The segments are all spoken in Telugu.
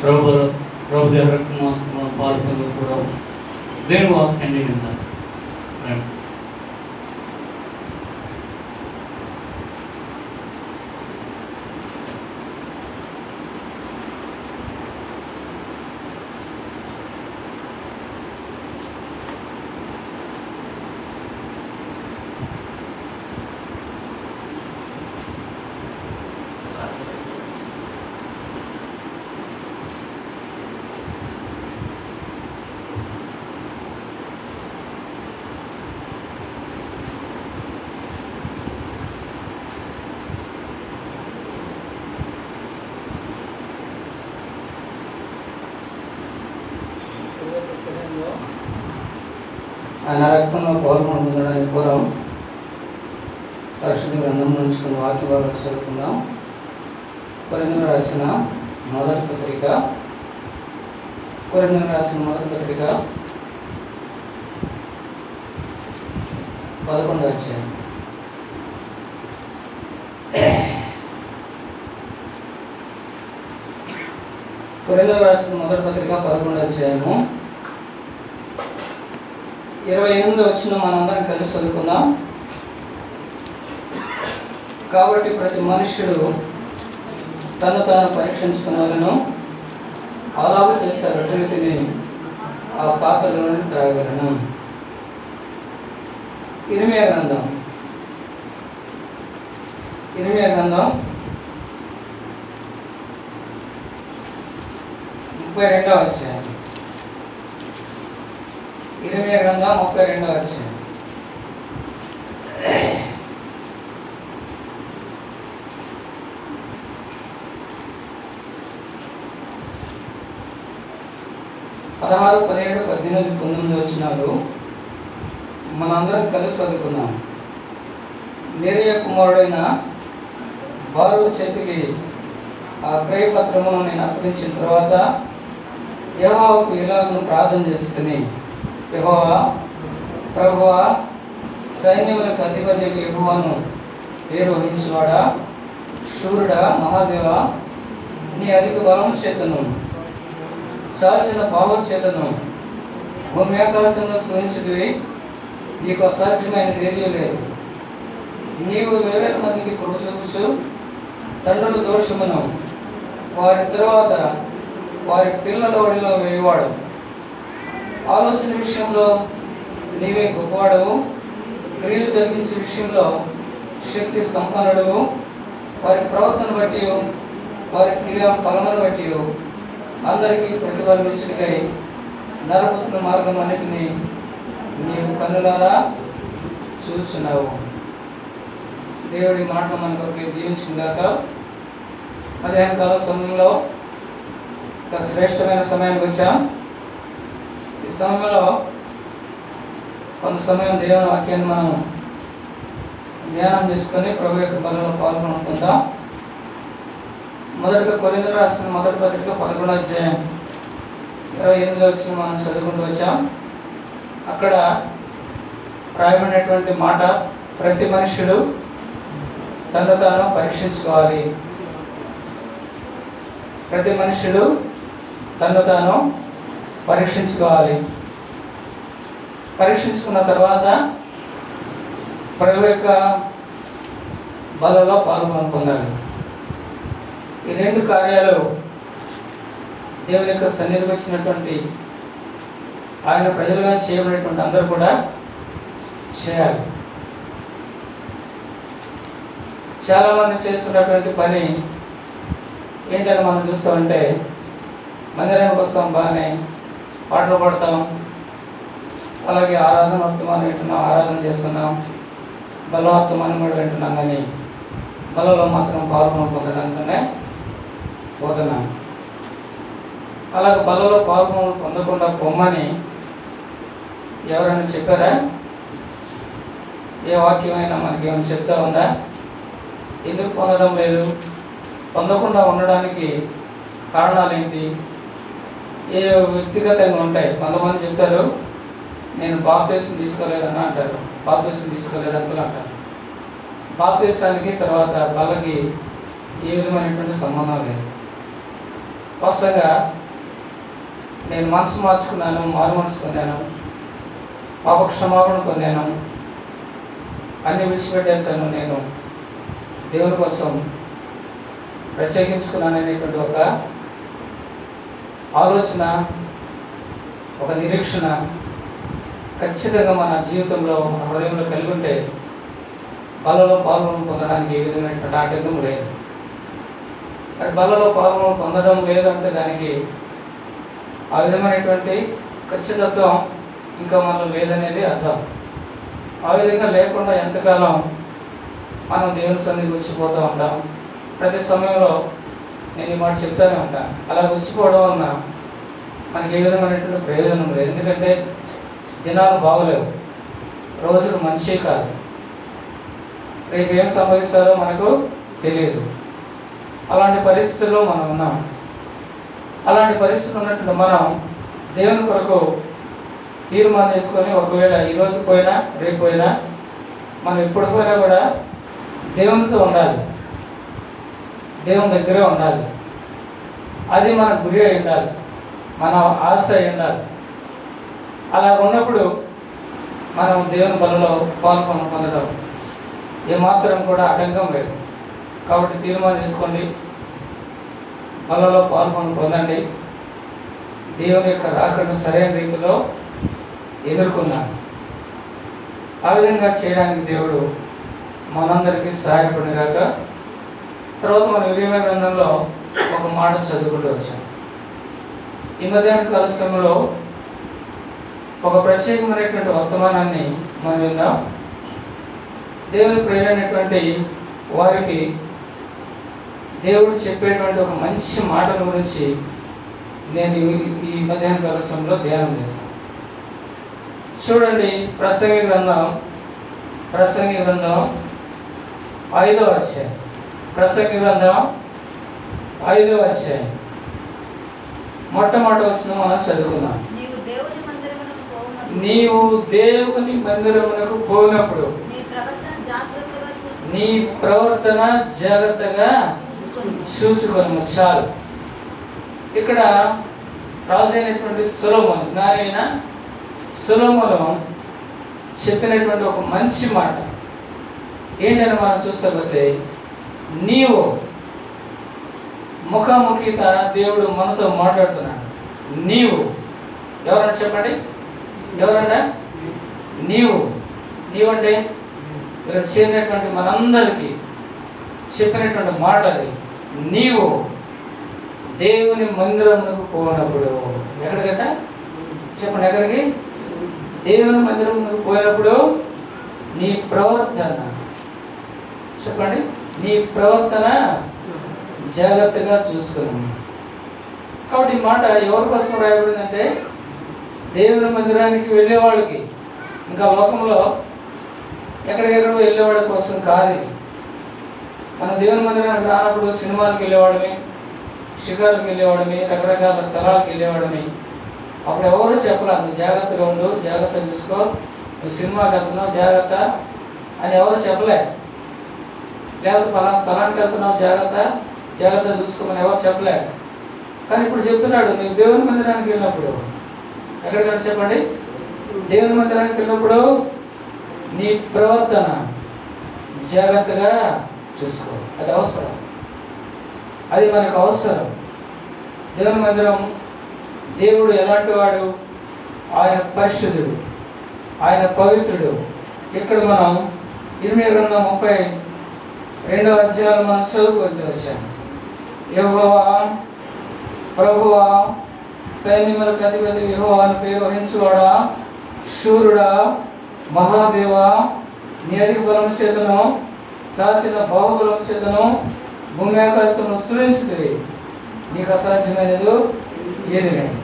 ప్రభు ప్రభు రక్తమాసంలో పాల్గొని కూడా దేవుని వాక్యాన్ని విందాం. ఆయన రక్తంలో పాల్గొన పొందడానికి పూర్వం పరిశుద్ధ గ్రంథం నుంచుకున్న వాక్య భాగాలు చదువుకుందాం. కొరింథీయులకు రాసిన మొదటి పత్రిక 11వ అధ్యాయం. కొరింథీయులకు రాసిన మొదటి పత్రిక 11వ అధ్యాయము 28వ వచనం మనందరం కలిసి చదువుకుందాం. కాబట్టి ప్రతి మనుష్యుడు తను తాను పరీక్షించుకున్నాలను అలాగే చేసే రొట్టెలు తిని ఆ పాత్రలోని త్రాగలను. ఇర్మియా గ్రంథం 32వ అధ్యాయం. ఇర్మియా గ్రంథం 32వ అధ్యాయం. పదహారు 17 18 19 వచనాలు మనందరం కలిసి చదువుకున్నాం. నేరియా కుమారుడైన బారూకు చేతికి ఆ క్రయపత్రమును నేను అప్పగించిన తర్వాత యెహోవాకు ఇలాగను ప్రార్థన చేసుకుని, యెహోవా ప్రభువా, సైన్యములకు అధిపతి యెహోవాను పేరు వహించువాడా, శూరుడా, మహాదేవా, నీ అధిక బలము చేతను చాచిన భావం చేతను భూమి ఆకాశంలో సూచించినవి నీకు అసాధ్యమైన ధైర్యం లేదు. నీవు 20,000 మందికి కృప చూపుచు తండ్రుల దోషమును వారి తరువాత వారి పిల్లల ఒడిలో వేయవాడు. ఆలోచన విషయంలో నీవే గొప్పవాడవు, క్రియలు జరిగించే విషయంలో శక్తి సంపన్నుడవు. వారి ప్రవర్తన బట్టి వారి క్రియా ఫలమును బట్టి అందరికీ ప్రతిఫలమిచ్చుటకై నరపుత్రుల మార్గం అన్నిటినీ నీవు కన్నులారా చూస్తున్నావు. దేవుడి మాటలు మనకు జీవించిందాక మధ్యాహ్న కాల సమయంలో ఒక శ్రేష్టమైన సమయానికి వచ్చాం. ఈ సమయంలో కొంత సమయం దేవుని వాక్యాన్ని మనం ధ్యానం చేసుకొని ప్రభు యొక్క బలంలో పాల్గొనుకుందాం. మొదటిగా కొరింథీయులకు రాసిన మొదటి పత్రిక 11వ అధ్యాయం 28వ వచనం మనం చదువుకుంటూ వచ్చాం. అక్కడ రాయబడినటువంటి మాట, ప్రతి మనుష్యుడు తను తాను పరీక్షించుకోవాలి. ప్రతి మనుష్యుడు తను తాను పరీక్షించుకోవాలి. పరీక్షించుకున్న తర్వాత ప్రభు యొక్క బలలో పాల్గొనుకుందాలి. ఈ రెండు కార్యాలు దేవుని యొక్క సన్నిధికి వచ్చినటువంటి ఆయన ప్రజలుగా చేయబడినటువంటి అందరూ కూడా చేయాలి. చాలామంది చేస్తున్నటువంటి పని ఏంటని మనం చూస్తామంటే, మందిరానికి వస్తాం, బాగానే పాటలు పాడతాం, అలాగే ఆరాధన వర్తమానం వింటున్నాం, ఆరాధన చేస్తున్నాం, బలవర్తమానం కూడా వింటున్నాం, కానీ బలలో మాత్రం పొందడానికనే పోతున్నాం. అలాగే బలలో పొందకుండా పొమ్మని ఎవరైనా చెప్పారా? ఏ వాక్యమైనా మనకి ఏమైనా చెప్తా ఉందా? ఎందుకు పొందడం లేదు? పొందకుండా ఉండడానికి కారణాలు ఏంటి? ఏ వ్యక్తిగతంగా ఉంటాయి. కొంతమంది చెప్తారు, నేను బాప్తిసం తీసుకోలేదని అంటారు, బాప్తిసం తీసుకోలేదు అంకులు అంటారు. బాప్తిసానికి తర్వాత బలకి ఏ విధమైనటువంటి సంబంధం లేదు. స్పష్టంగా నేను మనసు మార్చుకున్నాను, మారు మనసు పొందాను, పాప క్షమాపణ పొందాను, అన్ని విడిచిపెట్టేశాను, నేను దేవుని కోసం ప్రత్యేకించుకున్నాను అనేటువంటి ఒక ఆలోచన, ఒక నిరీక్షణ ఖచ్చితంగా మన జీవితంలో, మన హృదయంలో కలిగి ఉంటే బలలో పాల్గొన పొందడానికి ఏ విధమైనటువంటి ఆటంకం లేదు. మరి బలలో పాల్గొన పొందడం లేదంటే దానికి ఆ విధమైనటువంటి ఖచ్చితత్వం ఇంకా మనలో లేదనేది అర్థం. ఆ విధంగా లేకుండా ఎంతకాలం మనం దేవుని సన్నిధికి వచ్చిపోతూ ఉంటాం. ప్రతి సమయంలో నేను ఈ మాట చెప్తానే ఉంటాను. అలా వచ్చిపోవడం వలన మనకి ఏ విధమైనటువంటి ప్రయోజనం లేదు. ఎందుకంటే దినాలు బాగలేవు, రోజులు మంచి కాదు, రేపు ఏం సంభవిస్తారో మనకు తెలియదు. అలాంటి పరిస్థితుల్లో మనం ఉన్నాం. అలాంటి పరిస్థితులు ఉన్నట్టు మనం దేవుని కొరకు తీర్మానం చేసుకొని, ఒకవేళ ఈరోజు పోయినా రేపు పోయినా మనం ఎప్పుడు పోయినా కూడా దేవునితో ఉండాలి, దేవుని దగ్గరే ఉండాలి. అది మన గురి అయి ఉండాలి, మన ఆశ అయి ఉండాలి. అలా ఉన్నప్పుడు మనం దేవుని బలలో పొందడం ఏమాత్రం కూడా ఆటంకం లేదు. కాబట్టి తీర్మానం చేసుకోండి, బలలో పొందండి. దేవుని యొక్క రాకను సరైన రీతిలో ఎదుర్కొన్నాను. ఆ విధంగా చేయడానికి దేవుడు మనందరికీ సహాయపడిగాక. తర్వాత మన ఇరవై గ్రంథంలో ఒక మాట చదువుకుంటూ వచ్చాం. ఈ మధ్యాహ్న కాల సమయంలో ఒక ప్రత్యేకమైనటువంటి వర్తమానాన్ని మనం విందాం. దేవుని ప్రేరైనటువంటి వారికి దేవుడు చెప్పేటువంటి ఒక మంచి మాటల గురించి నేను ఈ మధ్యాహ్న కాల సమయంలో ధ్యానం చేస్తాను. చూడండి, ప్రసంగి గ్రంథం 5వ అధ్యాయం. ప్రసంగి గ్రంథం 5వ అధ్యాయం మొట్టమొదటి వచనం మనం చదువుకున్నాం. నీవు దేవుని మందిరమునకు పోయినప్పుడు నీ ప్రవర్తన జాగ్రత్తగా చూసుకొని. చాలు. ఇక్కడ రాజైనటువంటి సొలొమోను, జ్ఞానైన సొలొమోను చెప్పినటువంటి ఒక మంచి మాట ఏంటని మనం చూస్తే, నీవు ముఖాముఖిత దేవుడు మనతో మాట్లాడుతున్నాడు. నీవు ఎవరన్నా చెప్పండి, ఎవరన్నా? నీవంటే ఇక్కడ చేరినటువంటి మనందరికీ చెప్పినటువంటి మాట అది. నీవు దేవుని మందిరమునకు పోయినప్పుడు, ఎక్కడికట చెప్పండి, ఎక్కడికి? దేవుని మందిరమునకు పోయినప్పుడు నీ ప్రవర్తన, చెప్పండి, నీ ప్రవర్తన జాగ్రత్తగా చూసుకున్నాను. కాబట్టి ఈ మాట ఎవరి కోసం రాయబడిందంటే దేవుని మందిరానికి వెళ్ళేవాళ్ళకి, ఇంకా లోకంలో ఎక్కడికెక్కడో వెళ్ళేవాడి కోసం కాదు. మన దేవుని మందిరానికి రానప్పుడు సినిమాలకు వెళ్ళేవాడమే, షికారులకు వెళ్ళేవాడమే, రకరకాల స్థలాలకు వెళ్ళేవాడమే. అప్పుడు ఎవరు చెప్పలే, నువ్వు జాగ్రత్తగా ఉండు, జాగ్రత్తగా చూసుకో, నువ్వు సినిమాకి వెళ్తున్నావు జాగ్రత్త అని ఎవరు చెప్పలే. లేకపోతే పలానా స్థలానికి వెళ్తున్నావు జాగ్రత్త చూసుకోమని ఎవరు చెప్పలే. కానీ ఇప్పుడు చెప్తున్నాడు, నువ్వు దేవుని మందిరానికి వెళ్ళినప్పుడు, ఎక్కడికైనా చెప్పండి, దేవుని మందిరానికి వెళ్ళినప్పుడు నీ ప్రవర్తన జాగ్రత్తగా చూసుకో. అది అవసరం, అది మనకు అవసరం. దేవుని మందిరం, దేవుడు ఎలాంటి వాడు? ఆయన పరిశుద్ధుడు, ఆయన పవిత్రుడు. ఇక్కడ మనం ఇర్మీయా గ్రంథం 32వ అధ్యాయం మనం చదువుకుంటూ వచ్చాము. యెహోవా ప్రభువా, సైన్యములకు అధిపతి యెహోవా అని పేరు వహించువాడా, శూరుడా, మహాదేవా, నీ అధిక బలం చేతను, చాచిన బాహుబలం చేతను భూమి ఆకాశమును సృష్టించుతుంది, నీకు అసాధ్యమైనది ఏది లేదు.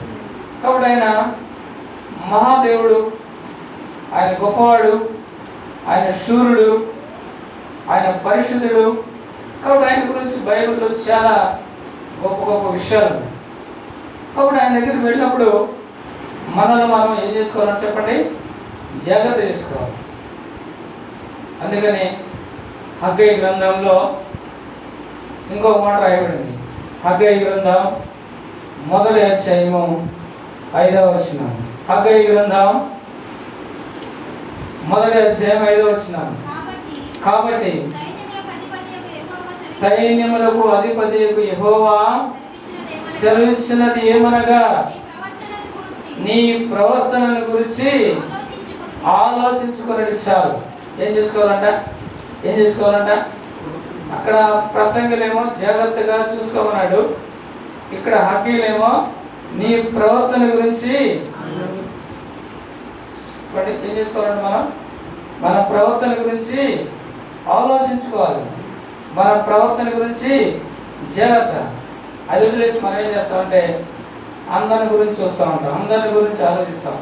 కాబట్టి ఆయన మహాదేవుడు, ఆయన గొప్పవాడు, ఆయన శూరుడు, ఆయన పరిశుద్ధుడు. కాబట్టి ఆయన గురించి బైబిల్లో చాలా గొప్ప గొప్ప విషయాలు. కాబట్టి ఆయన దగ్గరికి వెళ్ళినప్పుడు మనల్ని మనం ఏం చేసుకోవాలని చెప్పండి, జాగ్రత్త చేసుకోవాలి. అందుకని హగ్గయి గ్రంథంలో ఇంకో మాట రాయబడింది. హగ్గయి గ్రంథం మొదటి అధ్యాయము 5వ వచనం. హగ్గై గ్రంథం మొదటి అధ్యాయం 5వ వచనం. కాబట్టి సైన్యములకు అధిపతియగు యెహోవా సెలవిచ్చినది ఏమనగా, నీ ప్రవర్తనను గురించి ఆలోచించుకున్నది చాలు. ఏం చేసుకోవాలంట? అక్కడ ప్రసంగులేమో జాగ్రత్తగా చూసుకోమన్నాడు. ఇక్కడ హక్కీలేమో నీ ప్రవర్తన గురించి ఏం చేసుకోవాలంటే మన ప్రవర్తన గురించి ఆలోచించుకోవాలి. మన ప్రవర్తన గురించి జాగ్రత్త. అది వదిలేసి మనం ఏం చేస్తామంటే అందరి గురించి చూస్తూ ఉంటాం, అందరి గురించి ఆలోచిస్తాం.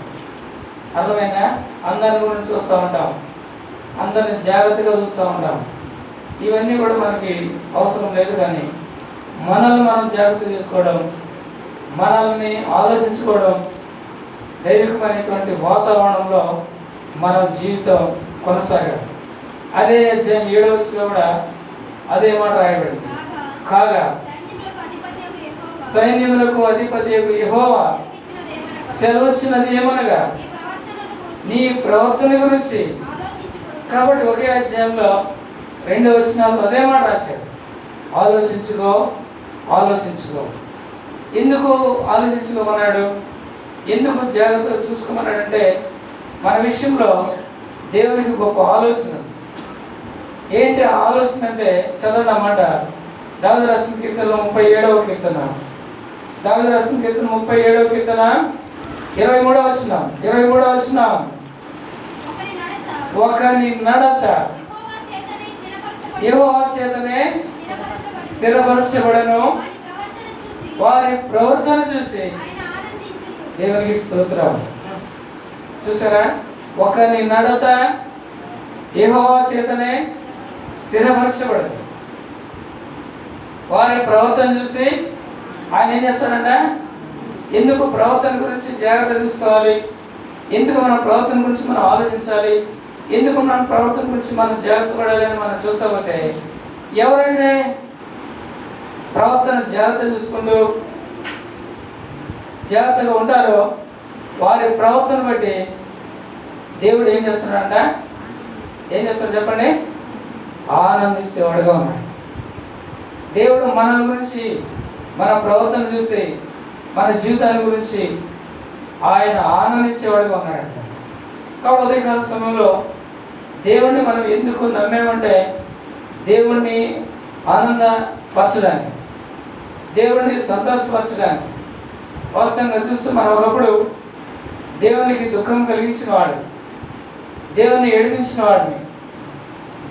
అర్థమైనా? అందరి గురించి చూస్తూ ఉంటాం, అందరిని జాగ్రత్తగా చూస్తూ ఉంటాం. ఇవన్నీ కూడా మనకి అవసరం లేదు. కానీ మనల్ని మనం జాగ్రత్త చేసుకోవడం, మనల్ని ఆలోచించుకోవడం, దైవికమైనటువంటి వాతావరణంలో మన జీవితం కొనసాగాలి. అదే అధ్యాయం 7వ వచనంలో కూడా అదే మాట రాయబడింది. కాగా సైన్యములకు అధిపతియగు యెహోవా సెలవిచ్చినది ఏమనగా, నీ ప్రవర్తన గురించి. కాబట్టి ఒకే అధ్యాయంలో 2 వచనాలు అదే మాట రాశాడు. ఆలోచించుకో. ఎందుకు ఆలోచించుకోమన్నాడు? ఎందుకు జాగ్రత్తగా చూసుకోమన్నాడంటే, మన విషయంలో దేవునికి గొప్ప ఆలోచన. ఏంటి ఆలోచన అంటే, చదవండి అన్నమాట. దావీదు రాసిన కీర్తన 37వ కీర్తన. దావీదు రాసిన కీర్తన 37వ కీర్తన 23వ వచనం. ఒకని నడత యెహోవా చేతనే స్థిరపరచబడెను, వారి ప్రవర్తన చూసి దేవునికి స్తోత్రం. చూసారా? ఒకని నడత యెహోవా చేతనే స్థిరపరచబడదు, వారి ప్రవర్తన చూసి ఆయన ఏం చేస్తాడంట? ఎందుకు ప్రవర్తన గురించి జాగ్రత్త తీసుకోవాలి? ఎందుకు మన ప్రవర్తన గురించి మనం ఆలోచించాలి? ఎందుకు మన ప్రవర్తన గురించి మనం జాగ్రత్త పడాలి అని మనం చూస్తాపోతే, ఎవరైతే ప్రవర్తన జాగ్రత్త చూసుకుంటూ జాగ్రత్తగా ఉంటారో వారి ప్రవర్తన బట్టి దేవుడు ఏం చేస్తున్నాడంట? ఏం చేస్తాడు చెప్పండి? ఆనందిస్తేవాడుగా ఉన్నాడు. దేవుడు మన గురించి, మన ప్రవర్తన చూసి, మన జీవితాల గురించి ఆయన ఆనందించేవాడుగా ఉన్నాడంట. కాబట్టి ఉదయకాల సమయంలో దేవుణ్ణి మనం ఎందుకు నమ్మేమంటే, దేవుణ్ణి ఆనందపరచడానికి, దేవుణ్ణి సంతోషపరచడానికి. వాస్తవంగా చూస్తూ మనం ఒకప్పుడు దేవునికి దుఃఖం కలిగించిన వాడు, దేవుని ఏడిపించిన వాడిని,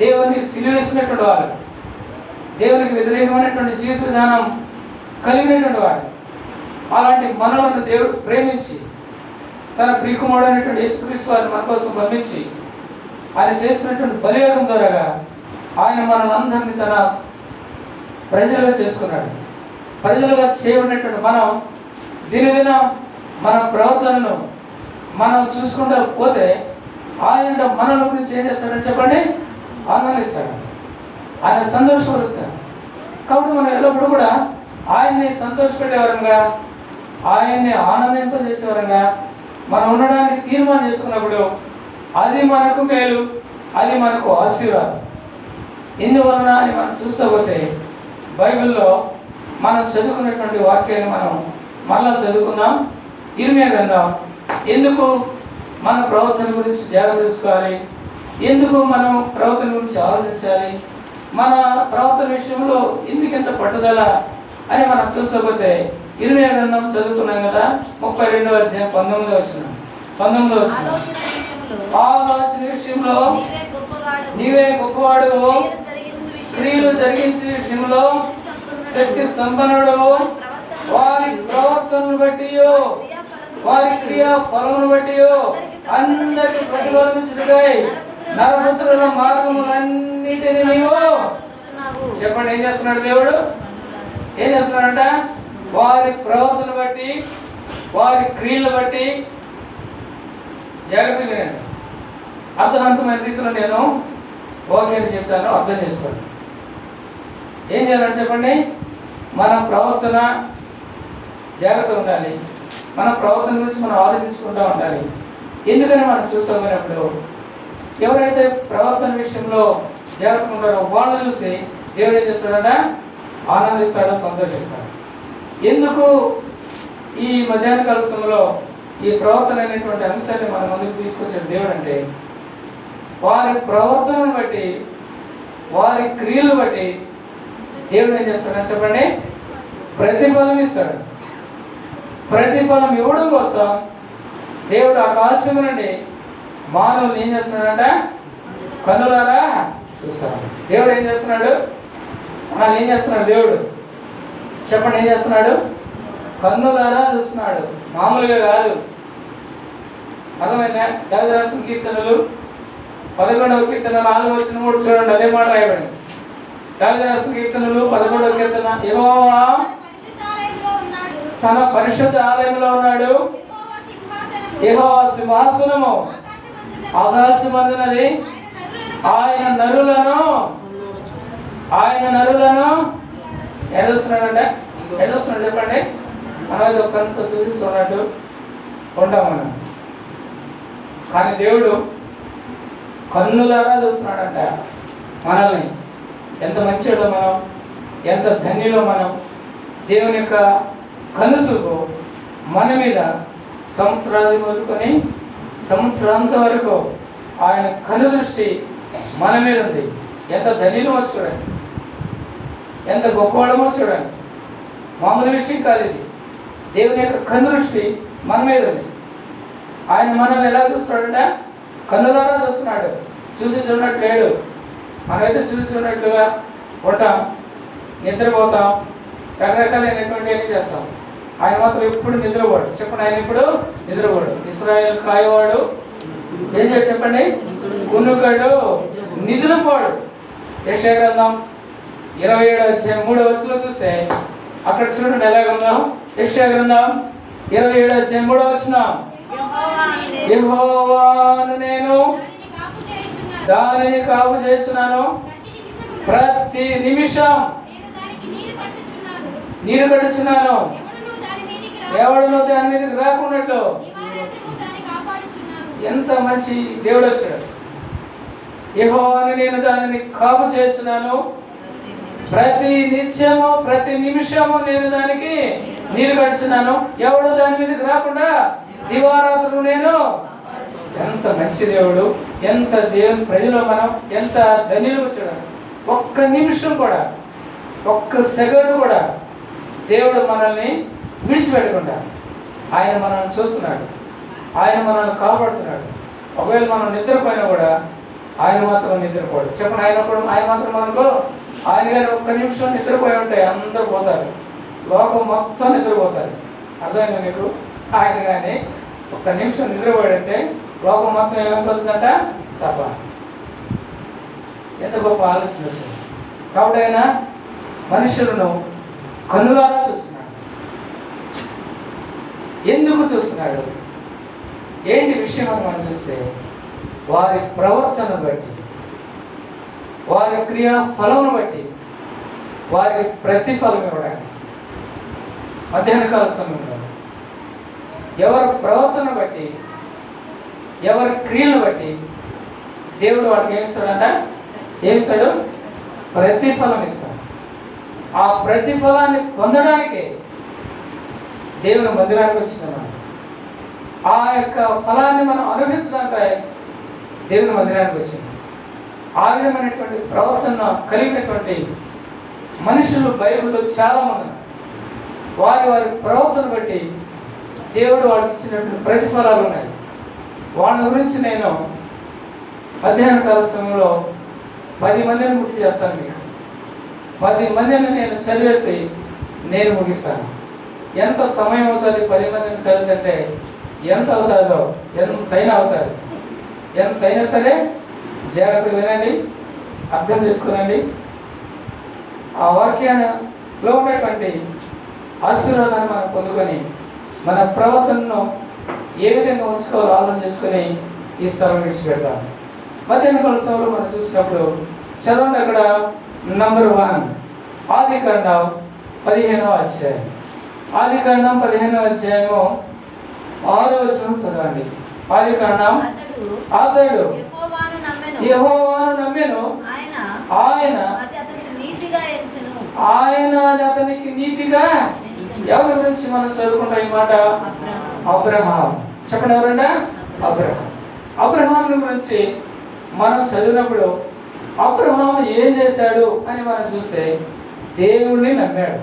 దేవుని సిలువేసినటువంటి వాడు, దేవునికి వ్యతిరేకమైనటువంటి జీవిత విధానం కలిగినటువంటి వాడు. అలాంటి మనలను దేవుడు ప్రేమించి తన ప్రియకుమారుడైనటువంటి యేసుక్రీస్తు వారిని మన కోసం పంపించి ఆయన చేసినటువంటి బలియాగం ద్వారా ఆయన మనలందరినీ తన ప్రజలుగా చేసుకున్నాడు. ప్రజలుగా చేయబడినటువంటి మనం దినదినం మన ప్రవర్తనను మనం చూసుకుంటూ పోతే ఆయన మనల గురించి ఏం చేస్తాడని చెప్పండి? ఆనందిస్తాడు, ఆయన సంతోషపరుస్తాడు. కాబట్టి మనం ఎల్లప్పుడూ కూడా ఆయన్ని సంతోషపెట్టేవారంగా, ఆయన్ని ఆనందింపజేసేవారంగా మనం ఉండడానికి తీర్మానం చేసుకున్నప్పుడు అది మనకు మేలు, అది మనకు ఆశీర్వాదం. ఎందువలన అని మనం చూస్తూ పోతే బైబిల్లో మనం చదువుకున్నటువంటి వాక్యాన్ని మనం మళ్ళా చదువుకుందాం. ఇర్మియా గ్రంథం. ఎందుకు మన ప్రవర్తన గురించి జాగ్రత్త తీసుకోవాలి? ఎందుకు మనం ప్రవర్తన గురించి ఆలోచించాలి? మన ప్రవర్తన విషయంలో ఎందుకు ఎంత పట్టుదల అని మనం చూసుకోకపోతే ఇర్మియా గ్రంథం చదువుకున్నాం కదా, 32వ అధ్యాయం 19వ వచనం. ఆలోచన విషయంలో నీవే గొప్పవాడు, క్రియలు జరిగించే విషయంలో శక్తి సంపన్నుడు, వారి ప్రవర్తనను బట్టి వారి క్రియా ఫలమును బట్టి అందరికి ప్రతిఫలించుటకై నరపుత్రుల మార్గములన్నిటిని నీవు చెప్పండి. ఏం చేస్తున్నాడు దేవుడు? ఏం చేస్తున్నాడంట? వారి ప్రవర్తన బట్టి, వారి క్రియలు బట్టి. జాగ్రత్తగా వినండి. అర్థవంతమైన రీతిలో నేను వాక్యాన్ని చెప్తాను, అర్థం చేసుకోండి. ఏం చేయాలంటే చెప్పండి, మన ప్రవర్తన జాగ్రత్తగా ఉండాలి. మన ప్రవర్తన గురించి మనం ఆలోచించుకుంటూ ఉండాలి. ఎందుకని మనం చూస్తామన్నప్పుడు ఎవరైతే ప్రవర్తన విషయంలో జాగ్రత్తగా ఉంటారో వాళ్ళని చూసి దేవుడు ఏం చేస్తాడంట? ఆనందిస్తాడో, సంతోషిస్తాడు. ఎందుకు ఈ మధ్యాహ్న కాల సమయంలో ఈ ప్రవర్తన అనేటువంటి అంశాన్ని మన ముందుకు తీసుకొచ్చిన దేవుడు అంటే, వారి ప్రవర్తనను బట్టి, వారి క్రియలు బట్టి దేవుడు ఏం చేస్తాడని చెప్పండి? ప్రతిఫలం ఇస్తాడు. ప్రతిఫలం ఇవ్వడం కోసం దేవుడు ఆకాశం నుండి మానవులు ఏం చేస్తున్నాడంట? కన్నులారా చూస్తాడు. దేవుడు ఏం చేస్తున్నాడు? ఏం చేస్తున్నాడు దేవుడు? చెప్పండి, ఏం చేస్తున్నాడు? కన్నులారా చూస్తున్నాడు, మామూలుగా కాదు. అర్థమైందా? దావీదు రాసిన కీర్తనలు 11వ కీర్తన 4-3 చూడండి, అదే మాట రాయబడింది. దావీదు రాసిన కీర్తనలు 11వ కీర్తన, యెహోవా తన పరిశుద్ధ ఆలయంలో ఉన్నాడు, యెహోవా సింహాసనము ఆకాశమందున్నది, ఆయన నరులను ఎదుస్తున్నాడంటే ఎదుస్తున్నాడు. చెప్పండి, మనం ఒక్కరితో చూపిస్తున్నట్టు ఉంటాం మనం, కానీ దేవుడు కన్నులారా చూస్తున్నాడంట మనల్ని. ఎంత మంచిలో మనం, ఎంత ధన్యులో మనం. దేవుని యొక్క కనుసూపు మన మీద సంవత్సరాది మొదలుకొని సంవత్సరాంతం వరకు ఆయన కను దృష్టి మన మీద ఉంది. ఎంత ధన్యులమో చూడండి, ఎంత గొప్పవాడమో చూడండి. మామూలు విషయం కాదు ఇది. దేవుని యొక్క కను దృష్టి మన మీద ఉంది. ఆయన మనల్ని ఎలా చూస్తున్నాడంటే కన్నులారా చూస్తున్నాడు. చూసి చూడనట్టు లేడు. మనమైతే చూసి చూడనట్టుగా ఉంటాం, నిద్రపోతాం, రకరకాలైనటువంటి అన్ని చేస్తాం. ఆయన మాత్రం ఎప్పుడు నిద్రపోడు. చెప్పండి, ఆయన ఇప్పుడు నిద్రపోడు. ఇశ్రాయేలు కాయవాడు ఏం చేయాలి చెప్పండి? కునుకడు, నిద్రపోడు. యెషయా గ్రంథం 27:3 చూస్తే అక్కడ చూడండి ఎలాగున్నాం. యెషయా గ్రంథం 27:3 యెహోవాను నేను దానిని కాపు చేస్తున్నాను, ప్రతి నిమిషం నీరు కడుచున్నాను, ఎవడును దాని మీదకి రాకున్నట్లు. ఎంత మంచి దేవుడు వచ్చాడు. యెహోవాను నేను దానిని కాపు చేస్తున్నాను, ప్రతి నిత్యము ప్రతి నిమిషము నేను దానికి నీరు కడుచున్నాను, ఎవడు దాని మీదకి రాకుండా దివారాత్రులు నేను. ఎంత మంచి దేవుడు, ఎంత దేవుని ప్రజలు మనం, ఎంత ధన్యులు చూడండి. ఒక్క నిమిషం కూడా, ఒక్క సెకండ్ కూడా దేవుడు మనల్ని విడిచిపెట్టకుండా ఆయన మనల్ని చూస్తున్నాడు, ఆయన మనల్ని కాపాడుతున్నాడు. ఒకవేళ మనం నిద్రపోయినా కూడా ఆయన మాత్రం నిద్రపోడు. చెప్పండి, ఆయన మాత్రం మనకు, ఆయన గారు ఒక్క నిమిషం నిద్రపోయి ఉంటే అందరూ పోతారు, లోకం మొత్తం నిద్రపోతారు. అర్థమైందా మీకు? ఆయన కానీ ఒక్క నిమిషం నిద్రపోయాడంటే లోకం మొత్తం ఏమైపోతుందంట? సభ. ఎంత గొప్ప ఆలోచన వస్తుంది. కాబట్టి ఆయన మనుషులను కన్నులారా చూస్తున్నాడు. ఎందుకు చూస్తున్నాడు? ఏంటి విషయం అని మనం చూస్తే, వారి ప్రవర్తన బట్టి, వారి క్రియా ఫలమును బట్టి వారికి ప్రతిఫలం ఇవ్వడానికి. మధ్యాహ్న కాల సమయంలో ఎవరి ప్రవర్తన బట్టి, ఎవరి క్రియలను బట్టి దేవుడు వాడికి ఏమిస్తాడంట? ఏమిస్తాడు? ప్రతిఫలం ఇస్తాడు. ఆ ప్రతిఫలాన్ని పొందడానికి దేవుని మందిరానికి వచ్చినాడు. ఆ యొక్క ఫలాన్ని మనం అనుభవించడానికి దేవుని మందిరానికి వచ్చింది. ఆ విధమైనటువంటి ప్రవర్తన కలిగినటువంటి మనుషులు బైబిల్లో చాలా మంది. వారి ప్రవర్తన బట్టి దేవుడు వాళ్ళకి ఇచ్చినటువంటి ప్రతిఫలాలు ఉన్నాయి. వాళ్ళ గురించి నేను మధ్యాహ్న కాల సమయంలో 10 మందిని గుర్తు చేస్తాను. మీకు 10 మందిని నేను చదివేసి నేను ముగిస్తాను. ఎంత సమయం అవుతుంది 10 మందిని చదివితే? ఎంత అవుతుందో ఎంతైనా అవుతుంది. ఎంతైనా సరే జాగ్రత్తగా వినండి, అర్థం చేసుకునండి. ఆ వాక్యంలో ఉన్నటువంటి ఆశీర్వాదాన్ని మనం పొందుకొని మన ప్రవర్తనను ఏ విధంగా ఉంచుకోవాలో ఆలోచన చేసుకుని ఈ స్థలం విడిచిపెడతాం. మధ్యాహ్న కాల సమయంలో మనం చూసినప్పుడు చదవండి. అక్కడ నంబర్ 1 ఆదికాండం 15వ అధ్యాయం. ఆదికాండం 15వ అధ్యాయము 6వ వచనం చదవండి. ఆదికాండం అతడు యెహోవాను నమ్మెను, ఆయన అతనికి నీతిగా. ఎవరి గురించి మనం చదువుకుంటాం ఈ మాట? అబ్రహాం. చెప్పండి, ఎవరంటే అబ్రహాం. అబ్రహాం గురించి మనం చదివినప్పుడు అబ్రహాం ఏం చేశాడు అని మనం చూస్తే దేవుణ్ణి నమ్మాడు.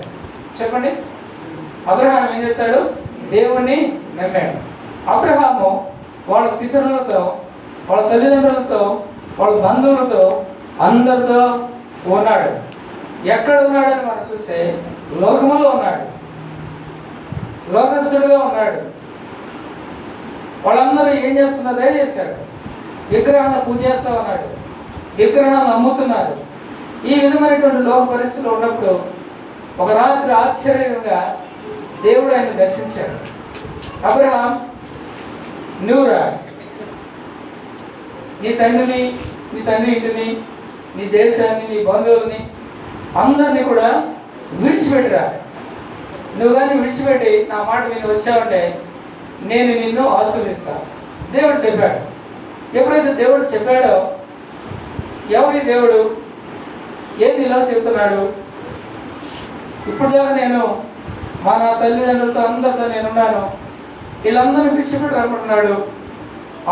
చెప్పండి, అబ్రహాం ఏం చేశాడు? దేవుణ్ణి నమ్మాడు. అబ్రహాము వాళ్ళ పితరులతో, వాళ్ళ తల్లిదండ్రులతో, వాళ్ళ బంధువులతో అందరితో ఉన్నాడు. ఎక్కడ ఉన్నాడని మనం చూస్తే లోకములో ఉన్నాడు, లోకస్తుడిగా ఉన్నాడు. వాళ్ళందరూ ఏం చేస్తున్నారు? అదే చేశాడు. విగ్రహాలను పూజ చేస్తూ ఉన్నాడు, విగ్రహాలను అమ్ముతున్నారు. ఈ విధమైనటువంటి లోక పరిస్థితులు ఉన్నప్పుడు ఒక రాత్రి ఆశ్చర్యంగా దేవుడు ఆయన దర్శించాడు. అబ్రహాం, నువ్వురా, నీ తండ్రిని, నీ తండ్రి ఇంటిని, నీ దేశాన్ని, నీ బంధువుల్ని అందరినీ కూడా విడిచిపెట్టిరా. నువ్వు కానీ విడిచిపెట్టి నా మాట విని వచ్చావంటే నేను నిన్ను ఆశీర్వదిస్తాను. దేవుడు చెప్పాడు. ఎప్పుడైతే దేవుడు చెప్పాడో, ఎవరి దేవుడు ఏది ఇలా చెబుతున్నాడు? ఇప్పుడు దాకా నేను మన తల్లిదండ్రులతో అందరితో నేనున్నాను, వీళ్ళందరినీ విడిచిపెట్టి అనుకుంటున్నాడు,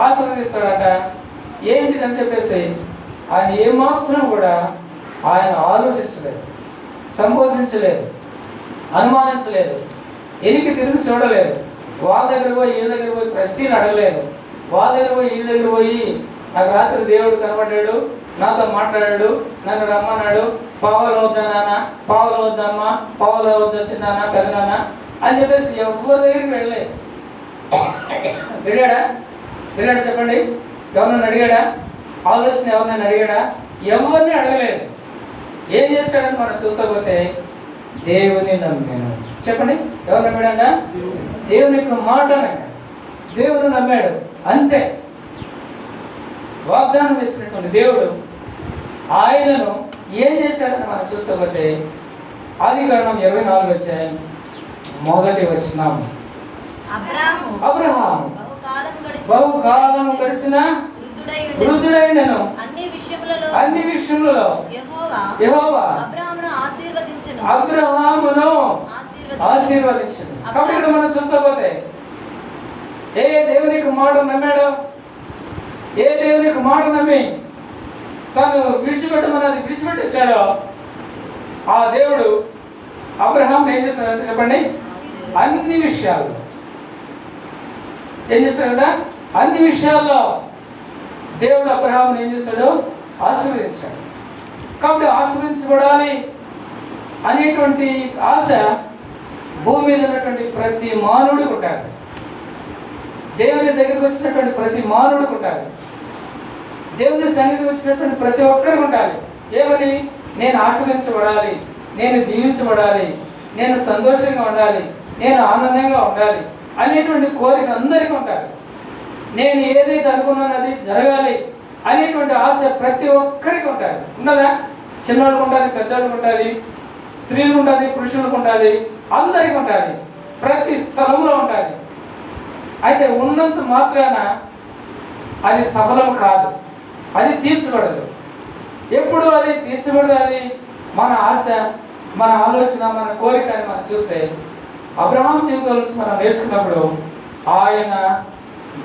ఆశీర్వదిస్తాడట. ఏంటిదని చెప్పేసి ఆయన ఏమాత్రం కూడా ఆయన ఆలోచించలేదు, సంబోధించలేదు, అనుమానించలేదు, ఎనికి తిరిగి చూడలేదు. వాళ్ళ దగ్గర పోయి వీళ్ళ దగ్గర పోయి ప్రశ్నలు అడగలేదు. వాళ్ళ దగ్గర పోయి వీళ్ళ దగ్గర పోయి నాకు రాత్రి దేవుడు కనబడ్డాడు, నాతో మాట్లాడాడు, నన్ను రమ్మన్నాడు, పావులు వద్దా నాన్న, పావులు వద్దమ్మా, పావులు వద్ద చిన్నానా, పెదనానా అని చెప్పేసి ఎవరి దగ్గరికి వెళ్ళలేదు. వెళ్ళాడా? చెప్పండి, ఎవరినైనా అడిగాడా? ఆలోచన ఎవరినైనా అడిగాడా? ఎవరిని అడగలేదు. ఏం చేశాడని మనం చూసకపోతే దేవుని నమ్మాను. చెప్పండి, ఎవరు నమ్మాడంట? దేవుని యొక్క మాట నమ్మాడు, దేవుడు నమ్మాడు, అంతే. వాగ్దానం చేసినటువంటి దేవుడు ఆయనను ఏం చేశాడని మనం చూసుకోకపోతే ఆదికాండం 24వ అధ్యాయం 1వ వచనం. అబ్రహాము బహుకాలము గడిచిన వృద్ధుడైనను, అన్ని విషయములలో యెహోవా అబ్రహామును ఆశీర్వదించను. కాబట్టి ఇక్కడ మనం చూసుకోకపోతే ఏ దేవునికి మాట నమ్మాడో, ఏ దేవునికి మాట నమ్మి తను విడిచిపెట్టమన్నది విడిచిపెట్టి వచ్చాడో ఆ దేవుడు అబ్రహాం ఏం చేస్తాడంటే చెప్పండి, అన్ని విషయాల్లో ఏం చేస్తాడంట? అన్ని విషయాల్లో దేవుడు అబ్రహాంను ఏం చేస్తాడు? ఆశీర్వదించాడు. కాబట్టి ఆశీర్వదించబడాలి అనేటువంటి ఆశ భూమి మీద ఉన్నటువంటి ప్రతి మానవుడికి ఉంటాడు. దేవుని దగ్గరికి వచ్చినటువంటి ప్రతి మానవుడికి ఉంటాడు. దేవుని సన్నిధికి వచ్చినటువంటి ప్రతి ఒక్కరికి ఉండాలి. ఏమని? నేను ఆశీర్వదించబడాలి, నేను దీవించబడాలి, నేను సంతోషంగా ఉండాలి, నేను ఆనందంగా ఉండాలి అనేటువంటి కోరిక అందరికీ ఉంటారు. నేను ఏదైతే అనుకున్నానో అది జరగాలి అనేటువంటి ఆశ ప్రతి ఒక్కరికి ఉంటుంది. ఉన్నదా? చిన్నవాళ్ళకు ఉంటుంది, పెద్దవాళ్ళకు ఉంటుంది, స్త్రీలకు ఉంటుంది, పురుషులకు ఉంటుంది, అందరికీ ఉంటుంది, ప్రతి స్థలంలో ఉంటుంది. అయితే ఉన్నంత మాత్రాన అది సఫలం కాదు, అది తీర్చబడదు. ఎప్పుడు అది తీర్చబడదు. మన ఆశ, మన ఆలోచన, మన కోరిక అని మనం చూస్తే అబ్రహాం జీవితం నుంచి మనం నేర్చుకున్నప్పుడు ఆయన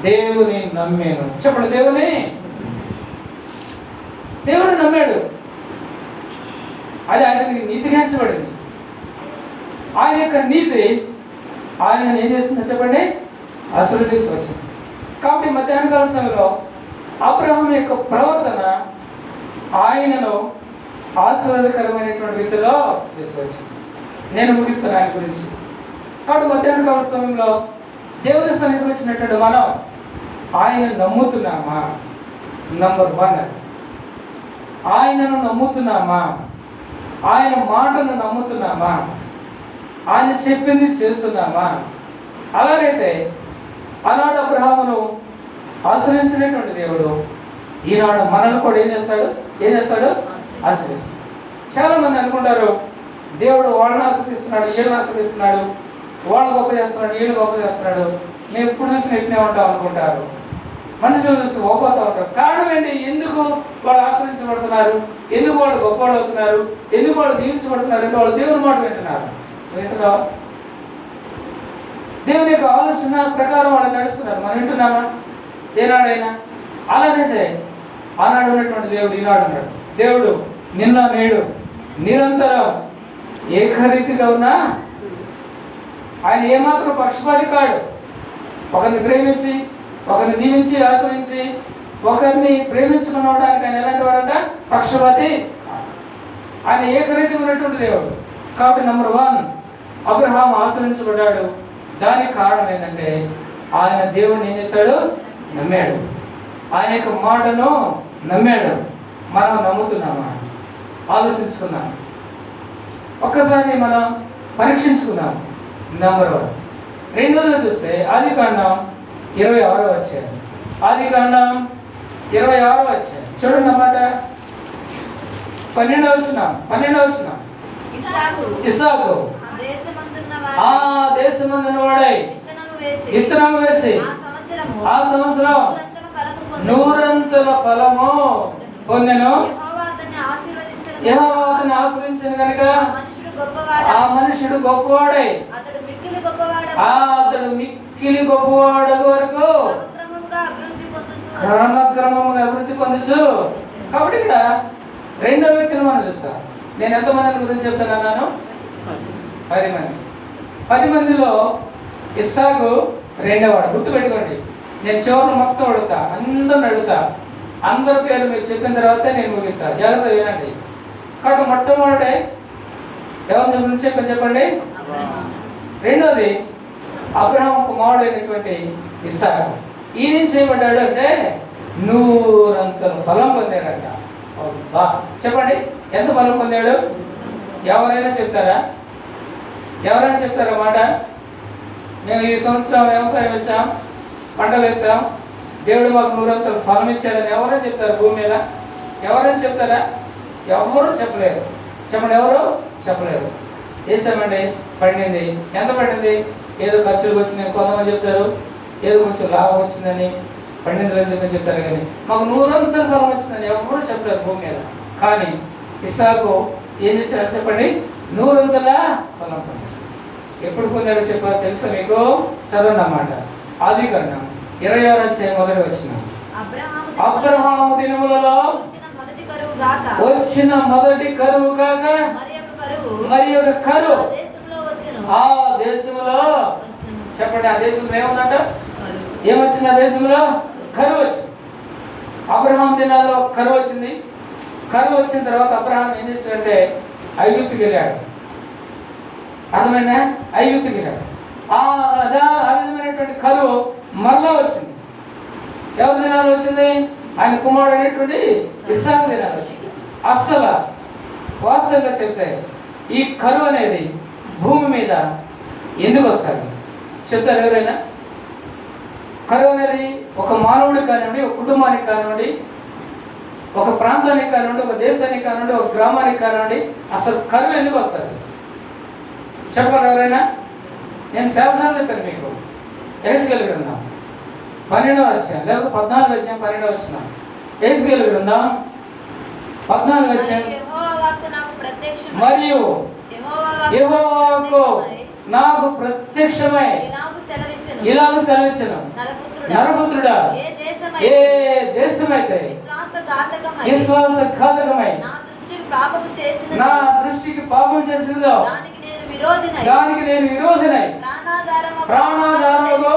దేవుని నమ్మాను. చెప్పండి, దేవుని నమ్మాడు. అది ఆయనకి నీతిగా ఎంచబడింది. ఆయన యొక్క నీతి ఆయన ఏం చేస్తుందో చెప్పండి, ఆశీర్వదిస్తూ వచ్చింది. కాబట్టి మధ్యాహ్న కాల సమయంలో అబ్రహాం యొక్క ప్రవర్తన ఆయనను ఆశీర్వాదకరమైనటువంటి రీతిలో తీసుకొచ్చింది. నేను ముగిస్తాను ఆయన గురించి. కాబట్టి మధ్యాహ్న కాల సమయంలో దేవుని సన్నిధికి వచ్చినటువంటి మనం ఆయన నమ్ముతున్నామా? నంబర్ 1, ఆయనను నమ్ముతున్నామా? ఆయన మాటను నమ్ముతున్నామా? ఆయన చెప్పింది చేస్తున్నామా? అలాగైతే ఆనాడు అబ్రహామును ఆశ్రయించినటువంటి దేవుడు ఈనాడు మనల్ని కూడా ఏం చేస్తాడు? ఆశ్రయిస్తాడు. చాలా మంది అనుకుంటారు దేవుడు వాళ్ళని ఆశ్రయిస్తున్నాడు, వీళ్ళని ఆశ్రయిస్తున్నాడు, వాళ్ళు గొప్ప చేస్తున్నాడు, వీళ్ళు గొప్ప చేస్తున్నాడు, మేము ఎప్పుడు చూసి నెట్టినే ఉంటాం అనుకుంటారు. మనుషులు చూసి ఓపోతూ ఉంటారు. కారణం ఏంటి? ఎందుకు వాళ్ళు ఆశ్రయించబడుతున్నారు, ఎందుకు వాళ్ళు గొప్పవాళ్ళు అవుతున్నారు, ఎందుకు వాళ్ళు దీవించబడుతున్నారు అంటే వాళ్ళు దేవుని మాట వింటున్నారు. వింటున్నావా? దేవుని యొక్క ఆలోచన ప్రకారం వాళ్ళు నడుస్తున్నారు. మనం వింటున్నామా ఏనాడైనా? అలాగైతే ఆనాడు ఉన్నటువంటి దేవుడు ఈనాడు ఉన్నాడు. దేవుడు నిన్న నేడు నిరంతరం ఏకరీతిగా ఉన్నా ఆయన ఏమాత్రం పక్షపాతి కాడు. ఒకరిని ప్రేమించి, ఒకరిని దీవించి, ఆశ్రయించి, ఒకరిని ప్రేమించుకునవడానికి ఆయన ఎలాంటి వాడంట? పక్షపాతి. ఆయన ఏకరీతిగా ఉన్నటువంటి దేవుడు. కాబట్టి నెంబర్ 1, అబ్రహాము ఆశ్రయించబడ్డాడు. దానికి కారణం ఏంటంటే ఆయన దేవుడిని ఏం చేశాడు? నమ్మాడు. ఆయన యొక్క మాటను నమ్మాడు. మనం నమ్ముతున్నామా? ఆలోచించుకున్నాం. ఒక్కసారి మనం పరీక్షించుకున్నాం. నెంబర్ 1. రెండోది చూస్తే ఆదికాండం 26వ అధ్యాయం. ఆదికాండం 26వ అధ్యాయం చూడండి అన్నమాట. 12వ వచనం. ఇస్సాకు ఆ దేశమందున వాడై విత్తనము వేసి ఆ సంవత్సరం 100 ఫలము పొందెను. యెహోవా అతన్ని ఆశీర్వదించెను కనుక ఆ మనుషుడు గొప్పవాడై అతడు మిక్కిలి గొప్పవాడు వరకు క్రమక్రమంగా అభివృద్ధి పొందొచ్చు. కాబట్టి ఇక్కడ రెండో వ్యక్తిని మనం చూస్తాం. నేను ఎంతమంది గురించి చెప్తున్నాను? 10 మంది. 10 మందిలో ఇస్సాకు రెండోవాడు. గుర్తుపెట్టుకోండి. నేను చివరిలో మొత్తం అడుగుతా, అందరిని అడుగుతా. అందరి పేరు మీకు చెప్పిన తర్వాత నేను ముగిస్తా. జాగ్రత్త వినండి. కాబట్టి మొట్టమొదటి ఎవరి గురించి చెప్పండి. రెండోది అబ్రహాము కుమారుడైనటువంటి ఇస్సాకు. ఈయన చేయబడ్డాడు అంటే 100 ఫలం పొందాడంట. చెప్పండి, ఎంత ఫలం పొందాడు? ఎవరైనా చెప్తారా? మాట? మేము ఈ సంవత్సరం వ్యవసాయం వేసాం, పంటలు వేసాం, దేవుడు మాకు 100 ఫలం ఇచ్చాడని ఎవరైనా చెప్తారు? భూమి మీద ఎవరైనా చెప్తారా? ఎవరు చెప్పలేరు. చెప్పండి, ఎవరు చెప్పలేరు. వేసామండి, పండింది. ఎంత పండింది? ఏదో ఖర్చులకు వచ్చినాయి కొంతమంది చెప్తారు, ఏదో కొంచెం లాభం వచ్చిందని పండిందని చెప్పి చెప్తారు. కానీ మాకు 100 ఫలం వచ్చిందని ఎవరు చెప్పలేరు భూమి మీద. కానీ ఇస్సాకు ఏం చేశారు చెప్పండి? 100 ఫలం పొందాడు. ఎప్పుడు పొందాడో చెప్పారు తెలుసా మీకు? చదవండి అన్నమాట. ఆదికాండం 26వ అధ్యాయం మొదటి వచనం. అబ్రహాము దినములలో వచ్చిన మొదటి కరువు కాక మరి ఒక కరువు ఆ దేశంలో. చెప్పండి, ఆ దేశంలో ఏముందంట? ఏమొచ్చింది? ఆ దేశంలో కరువు వచ్చింది. అబ్రహాం దినాల్లో కరువు వచ్చింది. కరువు వచ్చిన తర్వాత అబ్రహాం ఏం చేశాడంటే ఐగుప్తుకి వెళ్ళాడు. అర్థమైనా? ఐగుప్తుకి వెళ్ళాడు. ఆ విధమైనటువంటి కరువు మరలా వచ్చింది. ఎవరి దినాలు వచ్చింది? ఆయన కుమారుడు అనేటువంటి ఇస్సాకు దినాలు వచ్చింది. అస్సలు వాస్తవంగా చెప్తే ఈ కరువు అనేది భూమి మీద ఎందుకు వస్తుంది చెప్తారు ఎవరైనా? కరువు అనేది ఒక మానవుడికి కానివ్వండి, ఒక కుటుంబానికి కానివ్వండి, ఒక ప్రాంతానికి కానివ్వండి, ఒక దేశానికి కానివ్వండి, ఒక గ్రామానికి కానివ్వండి, అసలు కరువు ఎందుకు వస్తుంది చెప్పగలరు ఎవరైనా? నేను సేవసార్లు చెప్పాను మీకు. ఎహెజ్కేలు గ్రంథం 12వ అధ్యాయం, లేకపోతే 14వ అధ్యాయం 12వ వచనం. ఎహెజ్కేలు గ్రంథం 14వ అధ్యాయం. మరియు యెహోవాకు నాకు ప్రత్యక్షమై ఇలాగ సెలవిచ్చెను, నరపుత్రుడా, ఏ దేశమైతే విశ్వాసఘాతకమై నా దృష్టికి పాపం చేసిందో దానికి నేను విరోధినై ప్రాణాధారముగు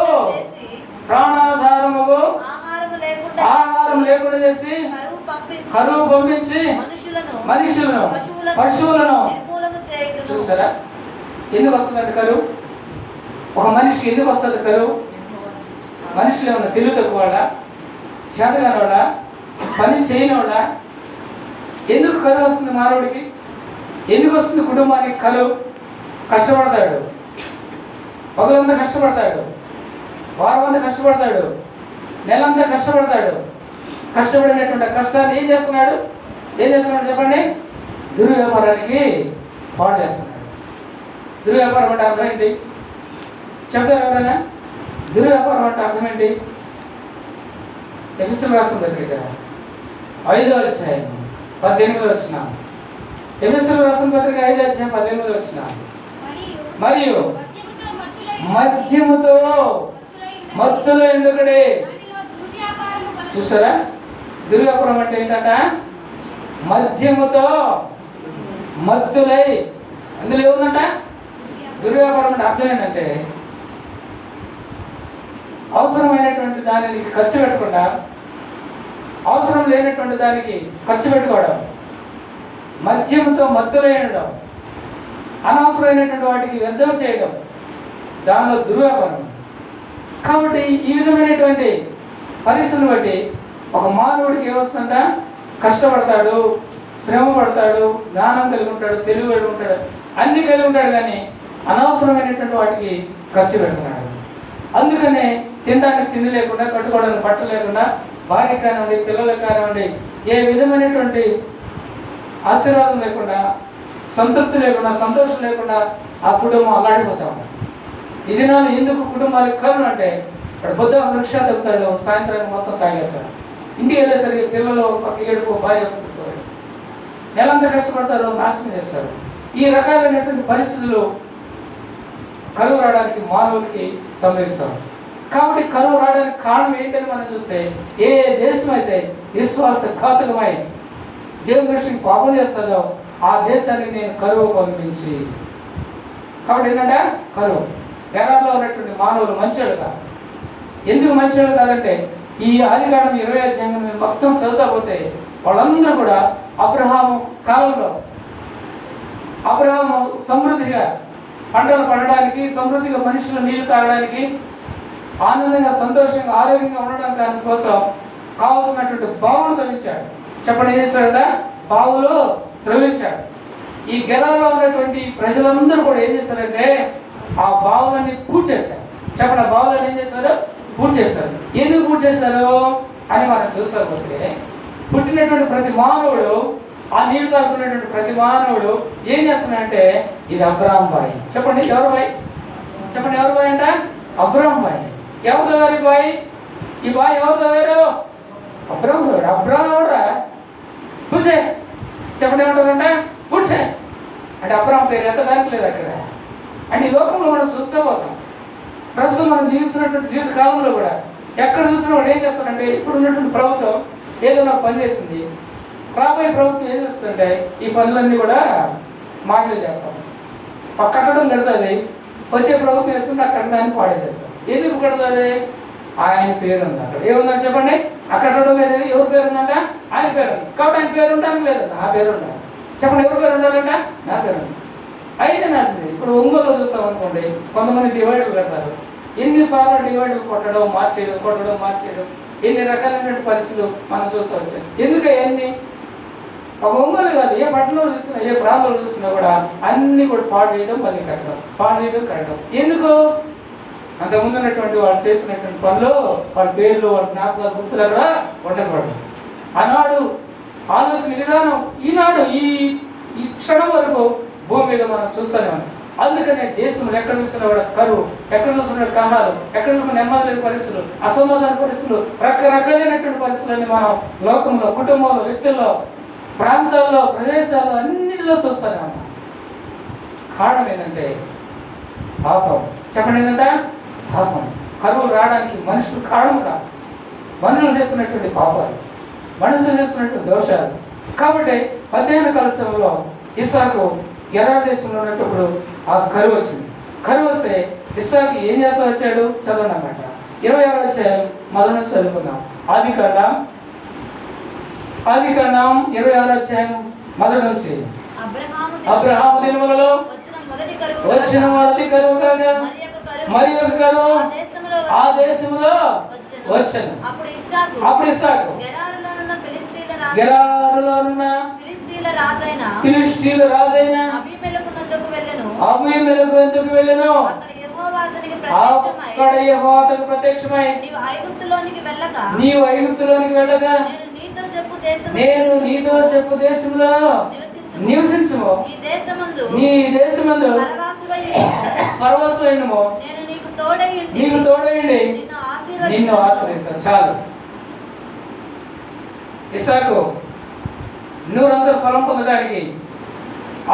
ఆహారం లేకుండా చేసి కరువు పంపించి మనుషులను పశువులను. చూస్తారా ఎందుకు వస్తుందంటే కరువు? ఒక మనిషికి ఎందుకు వస్తుంది కరువు? మనుషులు ఏమన్నా తెలివి తక్కువవాడా, చేతగానోడా, పని చేయనోడా? ఎందుకు కరువు వస్తుంది మానవుడికి? ఎందుకు వస్తుంది కుటుంబానికి కరువు? కష్టపడతాడు, పగలంతా కష్టపడతాడు, వారం అంతా కష్టపడతాడు, నెలంతా కష్టపడతాడు. కష్టపడినటువంటి కష్టాన్ని ఏం చేస్తున్నాడు చెప్పండి? దుర్వ్యాపారానికి పాడు చేస్తున్నాడు. దుర్వ్యాపారం అంటే అర్థం ఏంటి? చెప్తారు ఎవరైనా? దుర్వ్యాపారం అంటే అర్థం ఏంటి? ఎఫెసీయులకు రాసిన పత్రిక 5వ అధ్యాయం 18వ వచనం. ఎఫెసీయులకు రాసిన పత్రిక 5వ అధ్యాయం 18వ వచనం. మరియు మద్యముతో మత్తులో ఎందుకడే. చూసారా? దుర్వ్యాపారం అంటే ఏంటంట? మద్యముతో మత్తులై. అందులో ఏముందంట? దుర్వ్యాపారం అంటే అర్థం ఏంటంటే అవసరమైనటువంటి దానిని ఖర్చు పెట్టకుండా అవసరం లేనటువంటి దానికి ఖర్చు పెట్టుకోవడం, మద్యంతో మత్తులై ఉండడం, అనవసరమైనటువంటి వాటికి వ్యర్థం చేయడం, దానిలో దుర్వ్యాపారం. కాబట్టి ఈ విధమైనటువంటి పరిస్థితులను బట్టి ఒక మానవుడికి ఏమొస్తుందంట? కష్టపడతాడు, శ్రమ పడతాడు, జ్ఞానం కలిగి ఉంటాడు, తెలివి కలిగి ఉంటాడు, అన్ని కలిగి ఉంటాడు, కానీ అనవసరమైనటువంటి వాటికి ఖర్చు పెడుతున్నాడు. అందుకనే తినడానికి తిండి లేకుండా, కట్టుకోవడానికి బట్ట లేకుండా, భార్యకి కానివ్వండి, పిల్లలకు కానివ్వండి, ఏ విధమైనటువంటి ఆశీర్వాదం లేకుండా, సంతృప్తి లేకుండా, సంతోషం లేకుండా ఆ కుటుంబం అల్లాడిపోతాం. ఈ దినాలు ఎందుకు కుటుంబాలకు కరుణ అంటే వాడు పొద్దున వృక్ష తగ్గుతాడు, సాయంత్రానికి మొత్తం తాగేస్తాడు. ఇంటికి వెళ్ళేసరికి పిల్లలు ఒక ఏడుపు, భార్య పుట్టుకోరు, నెలంతా కష్టపడతారు, నాశనం చేస్తారు. ఈ రకాలైనటువంటి పరిస్థితులు కరువు రావడానికి మానవులకి సంభవిస్తాం. కాబట్టి కరువు రావడానికి కారణం ఏంటని మనం చూస్తే, ఏ దేశం అయితే విశ్వాసఘాతకమై దేవుని దృష్టికి పాపం చేస్తుందో ఆ దేశానికి నేను కరువు పంపించి. కాబట్టి ఏంటంటే కరువు. గెరాల్లో ఉన్నటువంటి మానవులు మంచోళ్ళు కాదు. ఎందుకు మంచోళ్ళు కాదంటే ఈ ఆదికాండం 20వ అధ్యాయం మీరు మొత్తం చదువుతా పోతే వాళ్ళందరూ కూడా అబ్రహాము కాలంలో అబ్రహాము సమృద్ధిగా పంటలు పండడానికి, సమృద్ధిగా మనుషులు నీళ్లు తాగడానికి, ఆనందంగా, సంతోషంగా, ఆరోగ్యంగా ఉండడం దానికోసం కావాల్సినటువంటి బావులు త్రవ్వించాడు. చెప్పండి, ఏం చేశాడట? బావులు త్రవ్వించాడు. ఈ గెరాలో ఉన్నటువంటి ప్రజలందరూ కూడా ఏం చేశారంటే ఆ బావులన్నీ పూర్తి చేశారు. చెప్పండి, ఆ బావులను ఏం చేశారు? పూర్తి చేశారు. ఎందుకు పూర్తి చేశారు అని మనం చూసుకోకపోతే, పుట్టినటువంటి ప్రతి మానవుడు, ఆ నీళ్ళు తాగుతున్నటువంటి ప్రతి మానవుడు ఏం చేస్తున్నాడంటే ఇది అబ్రాహం బాయ్. చెప్పండి, ఎవరు బాయ్? చెప్పండి, ఎవరు బాయ్ అంట? అబ్రాహం బాయ్. ఎవరితో వారి బాయ్? ఈ బాయ్ ఎవరితో వేరు? అబ్రాహం వాడు. అబ్రాహం కూడా పూసే. చెప్పండి, ఏమంటారంట? పూసే అంటే అబ్రాహం పేరు ఎత్తడానికి లేదు అక్కడ. అంటే ఈ లోకంలో మనం చూస్తూ పోతాం. ప్రస్తుతం మనం జీవిస్తున్నటువంటి జీవిత కాలంలో కూడా ఎక్కడ చూసినా వాడు ఏం చేస్తాడంటే, ఇప్పుడు ఉన్నటువంటి ప్రభుత్వం ఏదో నాకు పని చేసింది, రాబోయే ప్రభుత్వం ఏం చేస్తుందంటే ఈ పనులన్నీ కూడా మాటలు చేస్తాం. కట్టడం కడుతుంది, వచ్చే ప్రభుత్వం వేస్తుంటే ఆ కట్టడాన్ని పాడే చేస్తాం. ఎందుకు కడుతుంది? ఆయన పేరు ఉంది అక్కడ. ఏముందని చెప్పండి? ఆ కట్టడం మీద ఎవరి పేరు ఉందంట? ఆయన పేరు ఉంది. కాబట్టి ఆయన పేరు ఉండడానికి లేదంట, ఆ పేరు ఉండాలి. చెప్పండి, ఎవరి పేరు ఉండాలంట? నా పేరు ఉంది. అయితే నాశనం. ఇప్పుడు ఒంగోలులో చూస్తాం అనుకోండి, కొంతమంది డివైడర్లు కడతారు. ఎన్నిసార్లు డివైడర్లు కొట్టడం, మార్చేయడం, ఎన్ని రకాలైనటువంటి పరిస్థితులు మనం చూసుకోవచ్చు. ఎందుకు అవన్నీ? ఒక ఒంగోలు కాదు, ఏ పట్టణంలో చూసినా, ఏ ప్రాంతంలో చూసినా కూడా అన్ని కూడా పాడు చేయడం, మళ్ళీ కట్టడం. ఎందుకు? అంతకుముందు ఉన్నటువంటి వాళ్ళు చేసినటువంటి పనులు, వాళ్ళ పేర్లు, వాళ్ళ జ్ఞాపకాలు, గుర్తులు కూడా ఉండకూడదు. ఆనాడు ఆలోచన విధానం ఈనాడు ఈ క్షణం వరకు భూమి మీద మనం చూస్తూనే ఉన్నాం. అందుకనే దేశంలో ఎక్కడ చూసినా కూడా కరువు, ఎక్కడ చూసినా కహాలు, ఎక్కడ చూసినా నెమ్మది లేని పరిస్థితులు, అసమాధాన పరిస్థితులు, రకరకాలైనటువంటి పరిస్థితులన్నీ మనం లోకంలో, కుటుంబంలో, వ్యక్తుల్లో, ప్రాంతాల్లో, ప్రదేశాల్లో అన్నిటిలో చూస్తూనే ఉన్నాం. కారణం ఏంటంటే పాపం. చెప్పండి, ఏంటంటే పాపం. కరువు రావడానికి మనుషులు కారణం కాదు, మనుషులు చేస్తున్నటువంటి పాపాలు, మనుషులు చేస్తున్నటువంటి దోషాలు. కాబట్టి 18 కలశంలో ఇస్సాకు గెరార్ దేశంలో ఉన్నప్పుడు ఆ కరువు వచ్చింది. కరువు వస్తే ఇస్సాకు ఏం చేస్తా వచ్చాడు? చదవండి అన్నమాట. 26వ అధ్యాయం మొదటి నుంచి చదువుకుందాం. ఆదికాండం 26వ అధ్యాయం మొదటి నుంచి. అబ్రహాము దినములలో వచ్చిన మొదటి కరువు కాగా మరి ఒక కరువు ఆ దేశంలో వచ్చాను. అప్పుడు ఇస్సాకు గెరారులో ఉన్న ఫిలిష్తీయుల రాజైన అబీమెలెకు వద్దకు వెళ్ళెను. అక్కడ యెహోవా అతనికి ప్రత్యక్షమై, నీవు ఐగుప్తులోనికి వెళ్ళగా నేను నీతో చెప్పు దేశంలో నివసించుము, నీ దేశమందు పరవశులైనము నీకు తోడయండి నిన్ను ఆశ్రయిస్తాను. చాలు. ఇస్సాకు నూరంతల ఫలం పొందడానికి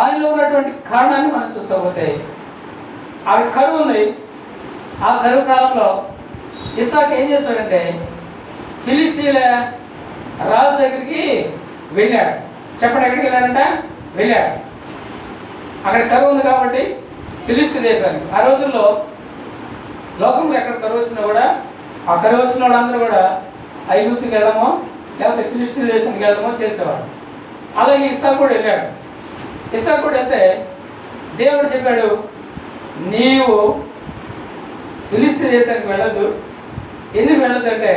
ఆయనలో ఉన్నటువంటి కారణాన్ని మనం చూసుకోకపోతే ఆవిడ కరువు ఉంది. ఆ కరువు కాలంలో ఇస్సాకు ఏం చేశాడంటే ఫిలిస్తీన్ల రాజు దగ్గరికి వెళ్ళాడు. చెప్పండి, ఎక్కడికి వెళ్ళాడంట? వెళ్ళాడు. అక్కడ కరువు ఉంది కాబట్టి ఫిలిస్తీన్ దేశానికి. ఆ రోజుల్లో లోకంలో ఎక్కడ కరువు వచ్చినా కూడా ఆ కరువు వచ్చిన వాళ్ళందరూ కూడా ఐగుప్తుకి వెళ్ళడమో లేకపోతే ఫిలిస్తీన్ దేశానికి వెళ్ళడమో చేసేవాడు. అలాగే ఇస్సాకు కూడా వెళ్ళాడు. ఇస్సాకు కూడా వెళ్తే దేవుడు చెప్పాడు, నీవు ఫిలిస్తీన్ దేశానికి వెళ్ళొద్దు. ఎందుకు వెళ్ళొద్దు అంటే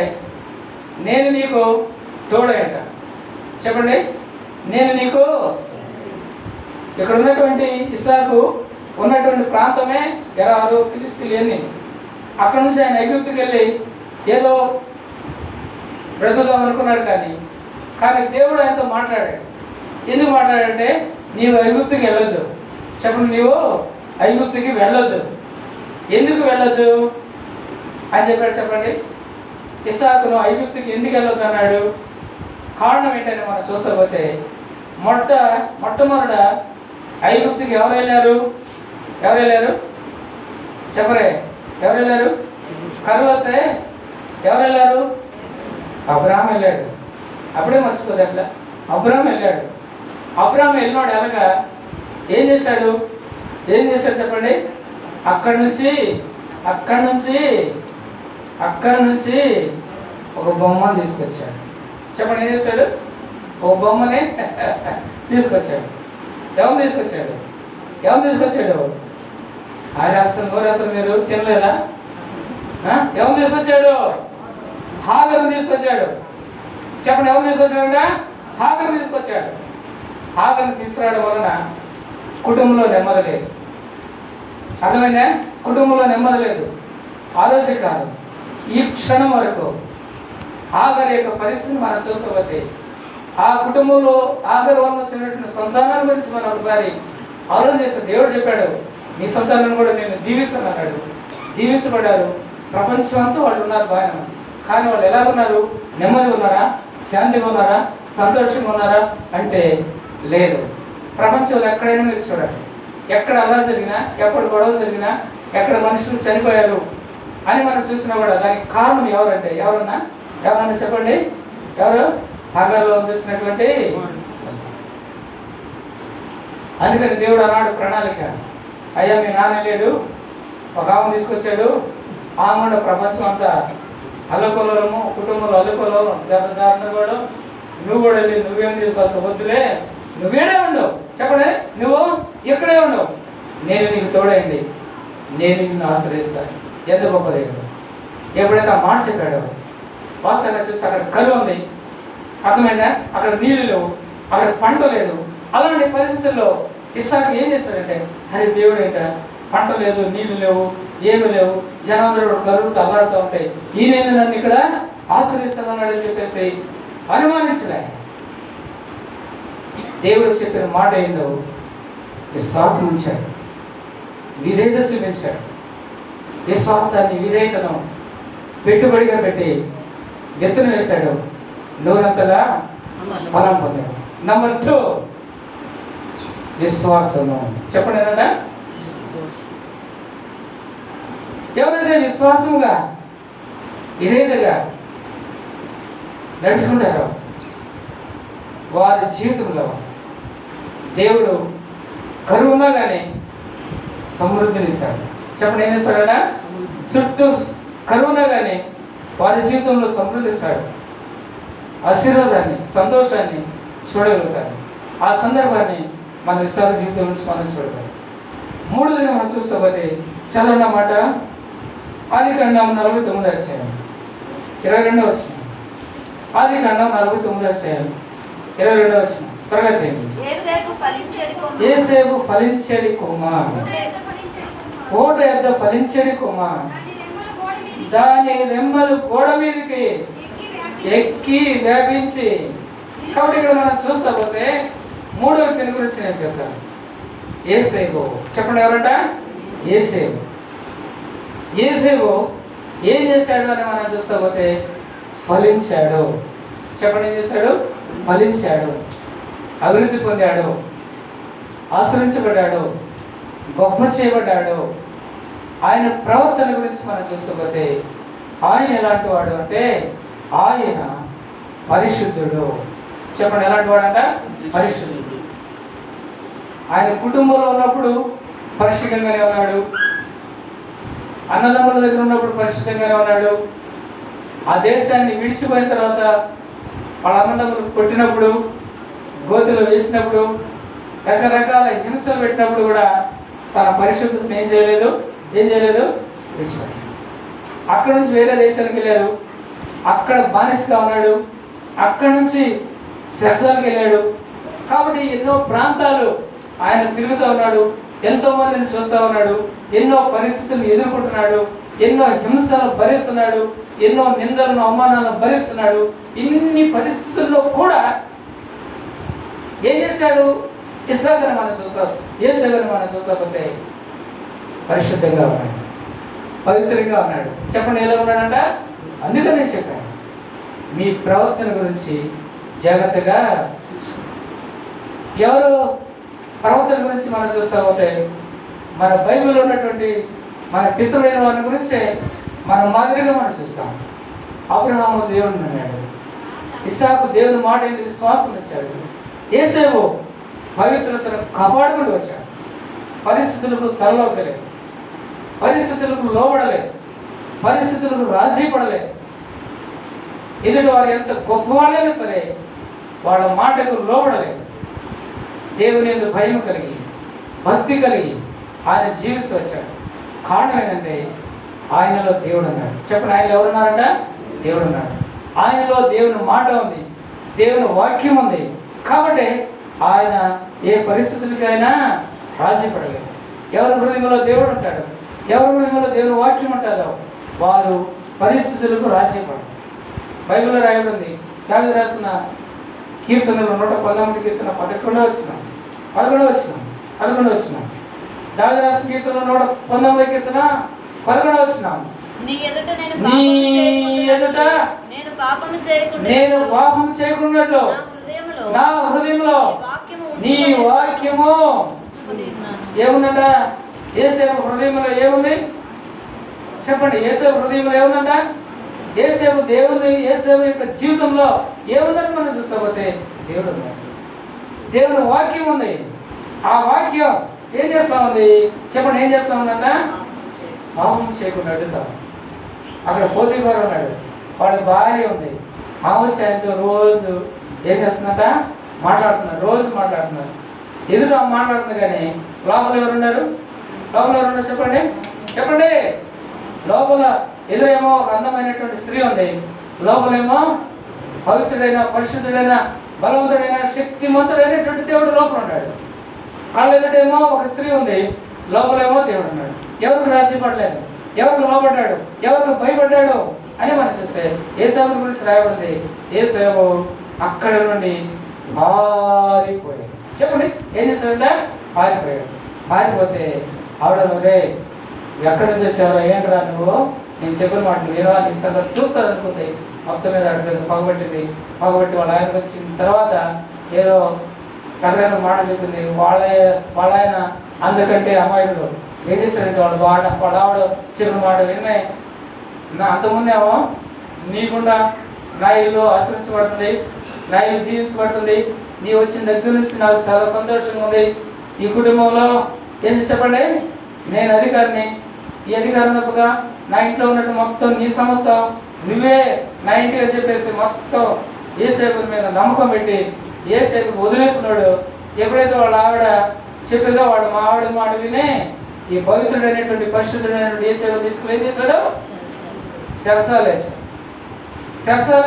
నేను నీకు తోడయంట. చెప్పండి, నేను నీకు. ఇక్కడ ఉన్నటువంటి ఇస్సాకు ఉన్నటువంటి ప్రాంతమే గెరారు, ఫిలిస్తీన్లు. అక్కడ నుంచి ఆయన ఐగుప్తుకి వెళ్ళి ఏదో బ్రతుకుదాం అనుకున్నాడు. కానీ దేవుడు ఆయనతో మాట్లాడాడు. ఎందుకు మాట్లాడంటే నీవు ఐగుప్తుకి వెళ్ళొద్దు. చెప్పండి, నీవు ఐగుప్తుకి వెళ్ళొద్దు. ఎందుకు వెళ్ళొద్దు అని చెప్పాడు? చెప్పండి, ఇస్సాకును ఐగుప్తుకి ఎందుకు వెళ్ళొద్దు అన్నాడు? కారణం ఏంటని మనం చూసుకోకపోతే మొట్టమొదట ఐగుప్తుకి ఎవరు వెళ్ళారు? చెప్పరే, ఎవరు వెళ్ళారు? కరువు వస్తే ఎవరు వెళ్ళారు? అబ్రహాం వెళ్ళాడు. అప్పుడే మర్చిపోదు అట్లా. అబ్రహాం వెళ్ళాడు. అబ్రహాం వెళ్ళినాడు. ఎలాగా ఏం చేశాడు చెప్పండి? అక్కడి నుంచి ఒక బొమ్మను తీసుకొచ్చాడు. చెప్పండి, ఏం చేశాడు? ఒక బొమ్మని తీసుకొచ్చాడు. ఎవరు తీసుకొచ్చాడు? ఆయన అసలు నోరేతలు మీరు తినలేదా? ఎవరు తీసుకొచ్చాడు? హాగరు తీసుకొచ్చాడు. చెప్పండి, ఎవరు తీసుకొచ్చాడంట? హాగరు తీసుకొచ్చాడు. హాగరు తీసుకురావడం వలన కుటుంబంలో నెమ్మది లేదు. అర్థమైందా? కుటుంబంలో నెమ్మది లేదు. ఆలోచన కాదు. ఈ క్షణం వరకు హాగరు యొక్క పరిస్థితిని మనం చూసుకోకపోతే ఆ కుటుంబంలో హాగరు వలన వచ్చినటువంటి సంతానం గురించి మనం ఒకసారి ఆలోచన చేస్తే దేవుడు చెప్పాడు, నీ సంతానం కూడా నేను దీవిస్తానన్నాడు. దీవించబడ్డారు. ప్రపంచం అంతా వాళ్ళు ఉన్నారు బాగా. కానీ వాళ్ళు ఎలా ఉన్నారు? నెమ్మది ఉన్నారా? శాంతిగా ఉన్నారా? సంతోషంగా ఉన్నారా అంటే లేదు. ప్రపంచంలో ఎక్కడైనా మీరు చూడండి, ఎక్కడ అలా జరిగినా, ఎక్కడ గొడవ జరిగినా, ఎక్కడ మనుషులు చనిపోయారు అని మనం చూసినా కూడా దానికి కారణం ఎవరంటే ఎవరన్నా చెప్పండి? ఎవరు? హాగరులో చూసినటువంటి. అందుకని దేవుడు అన్నాడు ప్రణాళిక, అయ్యా మీ నాన్న లేడు, ఒక ఆమె తీసుకొచ్చాడు. ఆమె కూడా ప్రపంచం అంతా అల్లకొల్లము, కుటుంబంలో అల్లకొల్లము, కూడా నువ్వు కూడా వెళ్ళి నువ్వేం తీసుకొస్తావు? వద్దులే, నువ్వేడే ఉండవు. చెప్పండి, నువ్వు ఇక్కడే ఉండవు. నేను నీకు తోడైంది, నేను నిన్ను ఆశ్రయిస్తాను. ఎంత గొప్ప దేవుడు! ఎప్పుడైతే ఆ మాట చెప్పాడో వాస్తవంగా చూసి అక్కడ కరువు ఉంది. అర్థమైందా? అక్కడ నీళ్ళు లేవు, అక్కడ పంట లేదు. అలాంటి పరిస్థితుల్లో ఇస్సాకు ఏం చేస్తాడంటే, అరే దేవుడు ఏంట, పంట లేదు, నీళ్లు లేవు, ఏమి లేవు, జనాలు కరువుతో అల్లాడుతూ ఉంటాయి, ఈయన నన్ను ఇక్కడ ఆశ్రయిస్తున్నాడని చెప్పేసి అనుమానించలే. దేవుడు చెప్పిన మాట ఏందో విశ్వాసం ఉంచాడు, విధేయత చూపించాడు. విశ్వాసాన్ని, విధేయతను పెట్టుబడిగా పెట్టి విత్తనం వేశాడు. నూరంతలా ఫలం పొందాడు. నెంబర్ 2 విశ్వాసము. చెప్పండి కదా, ఎవరైతే విశ్వాసముగా విధేయతగా నడుచుకుంటారో వారి జీవితంలో దేవుడు కరువు ఉన్నా కానీ సమృద్ధినిస్తాడు. చెప్పండి, ఏం చేస్తాడా? చుట్టూ కరువునా కానీ వారి జీవితంలో సమృద్ధిస్తాడు. ఆశీర్వాదాన్ని, సంతోషాన్ని చూడగలుగుతారు. ఆ సందర్భాన్ని మన విశ్వాస జీవితం నుంచి మనం చూడగలం. 3ది మనం చూసుకోబోతే చదవన్న మాట ఆదికాండం 49వ అధ్యాయం 22వ వచనం. ఆదికాండం 49వ అధ్యాయం 22వ వచనం. త్వరగా తీయండి. యేసేపు ఫలించెడి కొమ్మ, కోట యొద్ద ఫలించెడి కొమ్మ, దాని రెమ్మలు గోడ మీదకి ఎక్కి వ్యాపించి. కాబట్టి ఇక్కడ మనం చూస్తాపోతే 3వ వ్యక్తిని గురించి నేను చెప్తాను. యేసేపు. చెప్పండి, ఎవరంట? యేసేపు. యేసేపు ఏం చేశాడు అని మనం చూస్తాపోతే ఫలించాడు. చెప్పండి, ఏం చేశాడు? ఫలించాడు, అభివృద్ధి పొందాడు, ఆశ్రయించబడ్డాడు, గొప్ప చేయబడ్డాడు. ఆయన ప్రవర్తన గురించి మనం చూసుకోకపోతే ఆయన ఎలాంటి వాడు అంటే ఆయన పరిశుద్ధుడు. చెప్పండి, ఎలాంటి వాడంట? పరిశుద్ధుడు. ఆయన కుటుంబంలో ఉన్నప్పుడు పరిశుద్ధంగానే ఉన్నాడు, అన్నదమ్ముల దగ్గర ఉన్నప్పుడు పరిశుద్ధంగానే ఉన్నాడు. ఆ దేశాన్ని విడిచిపోయిన తర్వాత వాళ్ళ అన్నదమ్ములు కొట్టినప్పుడు, గోతులు వేసినప్పుడు, రకరకాల హింసలు పెట్టినప్పుడు కూడా తన పరిశుద్ధతను ఏం చేయలేదు విడిచిపెట్టాడు. అక్కడ నుంచి వేరే దేశానికి వెళ్ళారు, అక్కడ బానిసగా ఉన్నాడు, అక్కడ నుంచి శర్షాలకు వెళ్ళాడు. కాబట్టి ఎన్నో ప్రాంతాలు ఆయన తిరుగుతూ ఉన్నాడు, ఎంతో మందిని చూస్తూ ఉన్నాడు, ఎన్నో పరిస్థితులను ఎదుర్కొంటున్నాడు, ఎన్నో హింసలను భరిస్తున్నాడు, ఎన్నో నిందలను అవమానాలను భరిస్తున్నాడు. ఇన్ని పరిస్థితుల్లో కూడా ఏం చేశాడు? ఇస్సాకుని మనం చూస్తాం, యేసేపుని మనం చూస్తాకపోతే పరిశుద్ధంగా ఉన్నాడు, పవిత్రంగా ఉన్నాడు. చెప్పండి, ఎలా ఉన్నాడంట? అందుకనే చెప్పాడు, మీ ప్రవర్తన గురించి జాగ్రత్తగా. ఎవరు ప్రవర్తన గురించి మనం చూస్తాకపోతే మన బైబిల్లో ఉన్నటువంటి మన పితృలైన వారి గురించే మన మాదిరిగా మనం చూస్తాం. అబ్రహాము దేవుడిని నమ్మాడు, ఇస్సాకు దేవుని మాట విశ్వాసం ఇచ్చాడు, యేసేపు పవిత్రతను కాపాడుకుంటూ వచ్చాడు. పరిస్థితులకు తలలోకలేదు, పరిస్థితులకు లోబడలేదు, పరిస్థితులకు రాజీ పడలేదు. ఎదుటి వారు ఎంత గొప్పవాళ్ళైనా సరే వాళ్ళ మాటకు లోబడలేదు. దేవుని యందు భయం కలిగి, భక్తి కలిగి ఆయన జీవిస్తూ వచ్చాడు. కారణం ఏంటంటే ఆయనలో దేవుడు ఉన్నాడు. చెప్పండి, ఆయన ఎవరున్నారంట? దేవుడు ఉన్నాడు. ఆయనలో దేవుని మాట ఉంది, దేవుని వాక్యం ఉంది. కాబట్టి ఆయన ఏ పరిస్థితులకైనా రాజీ పడలేదు. ఎవరి హృదయంలో దేవుడు ఉంటాడు, ఎవరి హృదయంలో దేవుని వాక్యం ఉంటారో వారు పరిస్థితులకు రాజీ పడరు. బైబిల్లో రాయబడింది, దావీదు రాసిన కీర్తనలు 119 కీర్తన 11వ వచనం. దావీదు రాసిన కీర్తన 119 కీర్తన 11వ వచనం. నీ ఎదుట నేను పాపము చేయకున్నట్లు నా హృదయంలో నీ వాక్యము ఏముందంట? యేసేపు హృదయంలో ఏముంది? చెప్పండి, యేసేపు హృదయంలో ఏముందంట? యేసేపు యొక్క జీవితంలో ఏముందని మనం చూస్తాపోతే దేవుడు ఉన్నాడు, దేవుని వాక్యం ఉంది. ఆ వాక్యం ఏం చేస్తా ఉంది? చెప్పండి, ఏం చేస్తా ఉందంట? పాపం చేయకుండా అడుగుతాం. అక్కడ పోతీఫరు ఉన్నాడు, వాళ్ళ భార్య ఉంది, మామూలు ఆయనతో రోజు ఏం చేస్తుందంట? మాట్లాడుతున్నారు, రోజు మాట్లాడుతున్నారు, ఎదురు మాట్లాడుతున్నారు. కానీ లోపల ఎవరున్నారు? చెప్పండి. లోపల ఎదురేమో ఒక అందమైనటువంటి స్త్రీ ఉంది, లోపలేమో పవిత్రుడైన, పరిశుద్ధుడైన, బలవంతుడైన, శక్తిమంతుడైనటువంటి దేవుడు లోపల ఉన్నాడు. వాళ్ళ ఎదుటేమో ఒక స్త్రీ ఉంది, లోపలేమో దేవుడు ఉన్నాడు. ఎవరికి రాజీ పడలేదు, ఎవరికి లోపడ్డాడు, ఎవరికి భయపడ్డాడు అని మనం చూస్తే యేసేపు గురించి రాయబడింది. యేసేపు అక్కడ నుండి పారిపోయాడు. చెప్పండి, ఏం చేశాడంటే పారిపోతే ఆవిడ ఎక్కడి నుంచి వచ్చారో, ఏంట్రా నువ్వు, నేను చెప్పిన మాట నేను నీ సంగతి చూస్తారనుకుంది. మొత్తం మీద అడిగింది, పగబెట్టి వాళ్ళ ఆయనకు వచ్చిన తర్వాత ఏదో రకరకాల మాట చెప్పింది. వాళ్ళ ఆయన అందుకంటే అమాయకుడు ఏం చేశాడంటే వాళ్ళ ఆవిడ చెప్పిన మాట వినే అంతకుముందేమో నీకుండా నా ఇల్లు ఆశ్రయించబడుతుంది, నా ఇల్లు దీవించబడుతుంది, నీ వచ్చిన దగ్గర నుంచి నాకు చాలా సంతోషంగా ఉంది, ఈ కుటుంబంలో ఏం చెప్పండి, నేను అధికారిని, ఈ అధికారం తప్పగా నా ఇంట్లో ఉన్నట్టు మొత్తం నీ సమస్తం నువ్వే నా ఇంటిగా చెప్పేసి మొత్తం యేసేపు మీద నమ్మకం పెట్టి యేసేపు వదిలేస్తున్నాడు. ఎప్పుడైతే వాళ్ళ ఆవిడ చెప్పిందో వాడు మా ఆవిడ మాట వినే ఈ పవిత్రుడైనటువంటి పరిశుద్ధుడైనటువంటి యేసేపు తీసుకుని ఏం చేశాడు? శరసాలు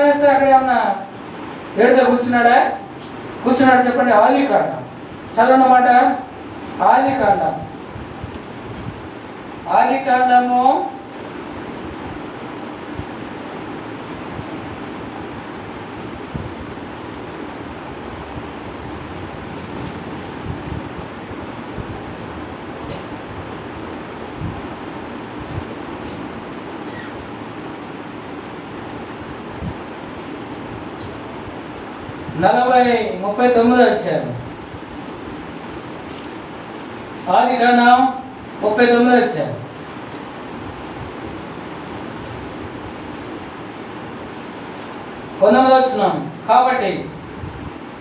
వేస్తే అక్కడ ఏమన్నా ఏడుతో కూర్చున్నాడు చెప్పండి. ఆదికాండం చదవన్నమాట. ఆదికాండము 10వ 39 అధ్యాయం. ఆదికాండం 39 అధ్యాయం. 19 వచనం. కాబట్టి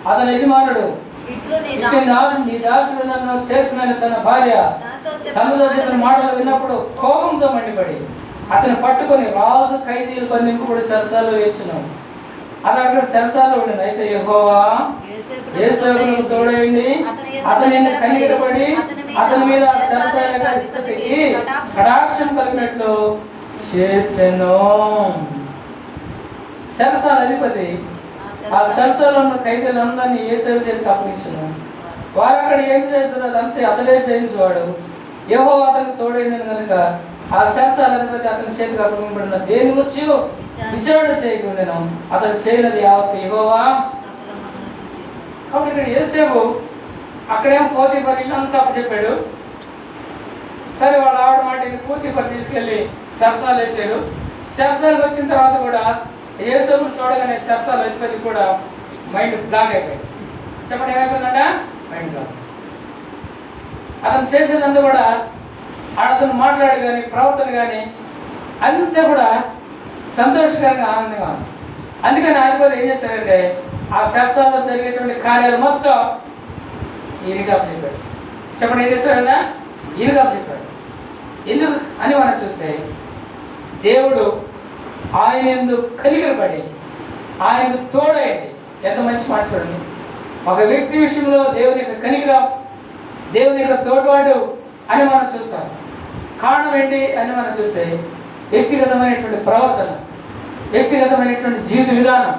అతని యజమానుడు నీ దాసుడు నన్ను చేసిన తన భార్య తనతో చెప్పిన మాటలు విన్నప్పుడు కోపంతో మండిపడి అతను పట్టుకొని రాజు ఖైదీలు బంధింపబడి సరసాలు వేయించును. అది అక్కడ సరసాలు ఉండింది. అయితే యెహోవా యేసేపునకు తోడైంది, అతని కనికరపడి అతని మీద సరసాలుగా ఇత్తటికి కటాక్షం కలిగినట్లు చేసెను. సరసాల అధిపతి ఆ సరసాలో ఉన్న ఖైదీలందరినీ యేసేపు చేతికి అప్పగించును. వారు అక్కడ ఏం చేస్తారో అదంతే అతడే చేయించేవాడు. యెహోవా అతనికి తోడైందని కనుక ఆ సరసాల అధిపతి అతని చేతికి అప్పగింపబడిన దేని గురించి విచారణ చేయకుండా అతను చేయనది యావత్తు యెహోవా. కాబట్టి ఇక్కడ యేసేపు అక్కడేం పోతీఫర్ ఇల్లంతా చెప్పాడు. సరే వాళ్ళ ఆవిడ మాట పోతీఫర్ తీసుకెళ్ళి సరసాలు వేసాడు. సరసాలకు వచ్చిన తర్వాత కూడా యేసేపు చూడగానే సరసాల అధిపతి కూడా మైండ్ బ్లాక్ అయిపోయింది. చెప్పండి ఏమైపోయిందంట? Mind block. అతను చేసేదంతా కూడా అతను మాట్లాడు కానీ ప్రవర్తన కానీ అంతా కూడా సంతోషకరంగా ఆనందంగా ఉంది. అందుకని అధిపతి ఏం చేశాడంటే ఆ సరసాల్లో జరిగేటువంటి కార్యాలు మొత్తం ఈయనగా చెప్పాడు. చెప్పండి ఏం చేశాడన్నా? ఈయనగా చెప్పాడు. ఎందుకు అని మనం చూస్తే దేవుడు ఆయన ఎందుకు కనికరపడి ఆయనకు తోడైంది. ఎంత మంచి మాట చూడండి. ఒక వ్యక్తి విషయంలో దేవుని యొక్క కనికరం, దేవుని యొక్క తోడ్పాటు అని మనం చూస్తాం. కారణం ఏంటి అని మనం చూస్తే వ్యక్తిగతమైనటువంటి ప్రవర్తన, వ్యక్తిగతమైనటువంటి జీవిత విధానం,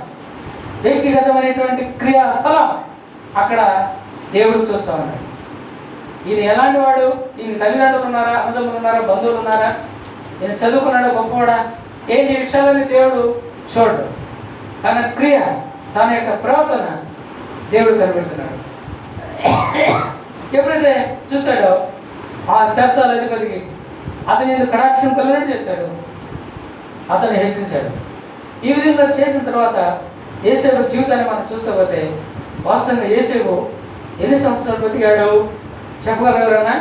వ్యక్తిగతమైనటువంటి క్రియాస్థలం అక్కడ దేవుడు చూస్తూ ఉన్నాడు. ఈయన ఎలాంటి వాడు? ఈయన తల్లిదండ్రులు ఉన్నారా, అన్నదమ్ములు ఉన్నారా, బంధువులు ఉన్నారా, ఈయన చదువుకున్నాడా, గొప్పవాడా, ఏంటి విషయాలని దేవుడు చూడడు. తన క్రియ, తన యొక్క ప్రవర్తన దేవుడు కనిపెడుతున్నాడు. ఎప్పుడైతే చూశాడో ఆ సరసాల అధిపతికి అతని ఎందుకు కటాక్షం కలిగినట్టు చేశాడు, అతను హెచ్చరించాడు. ఈ విధంగా చేసిన తర్వాత యేసేపు జీవితాన్ని మనం చూస్తే వాస్తవంగా యేసేపు ఎన్ని సంవత్సరాలు బతికాడు చెప్పగలరు ఎవరైనా?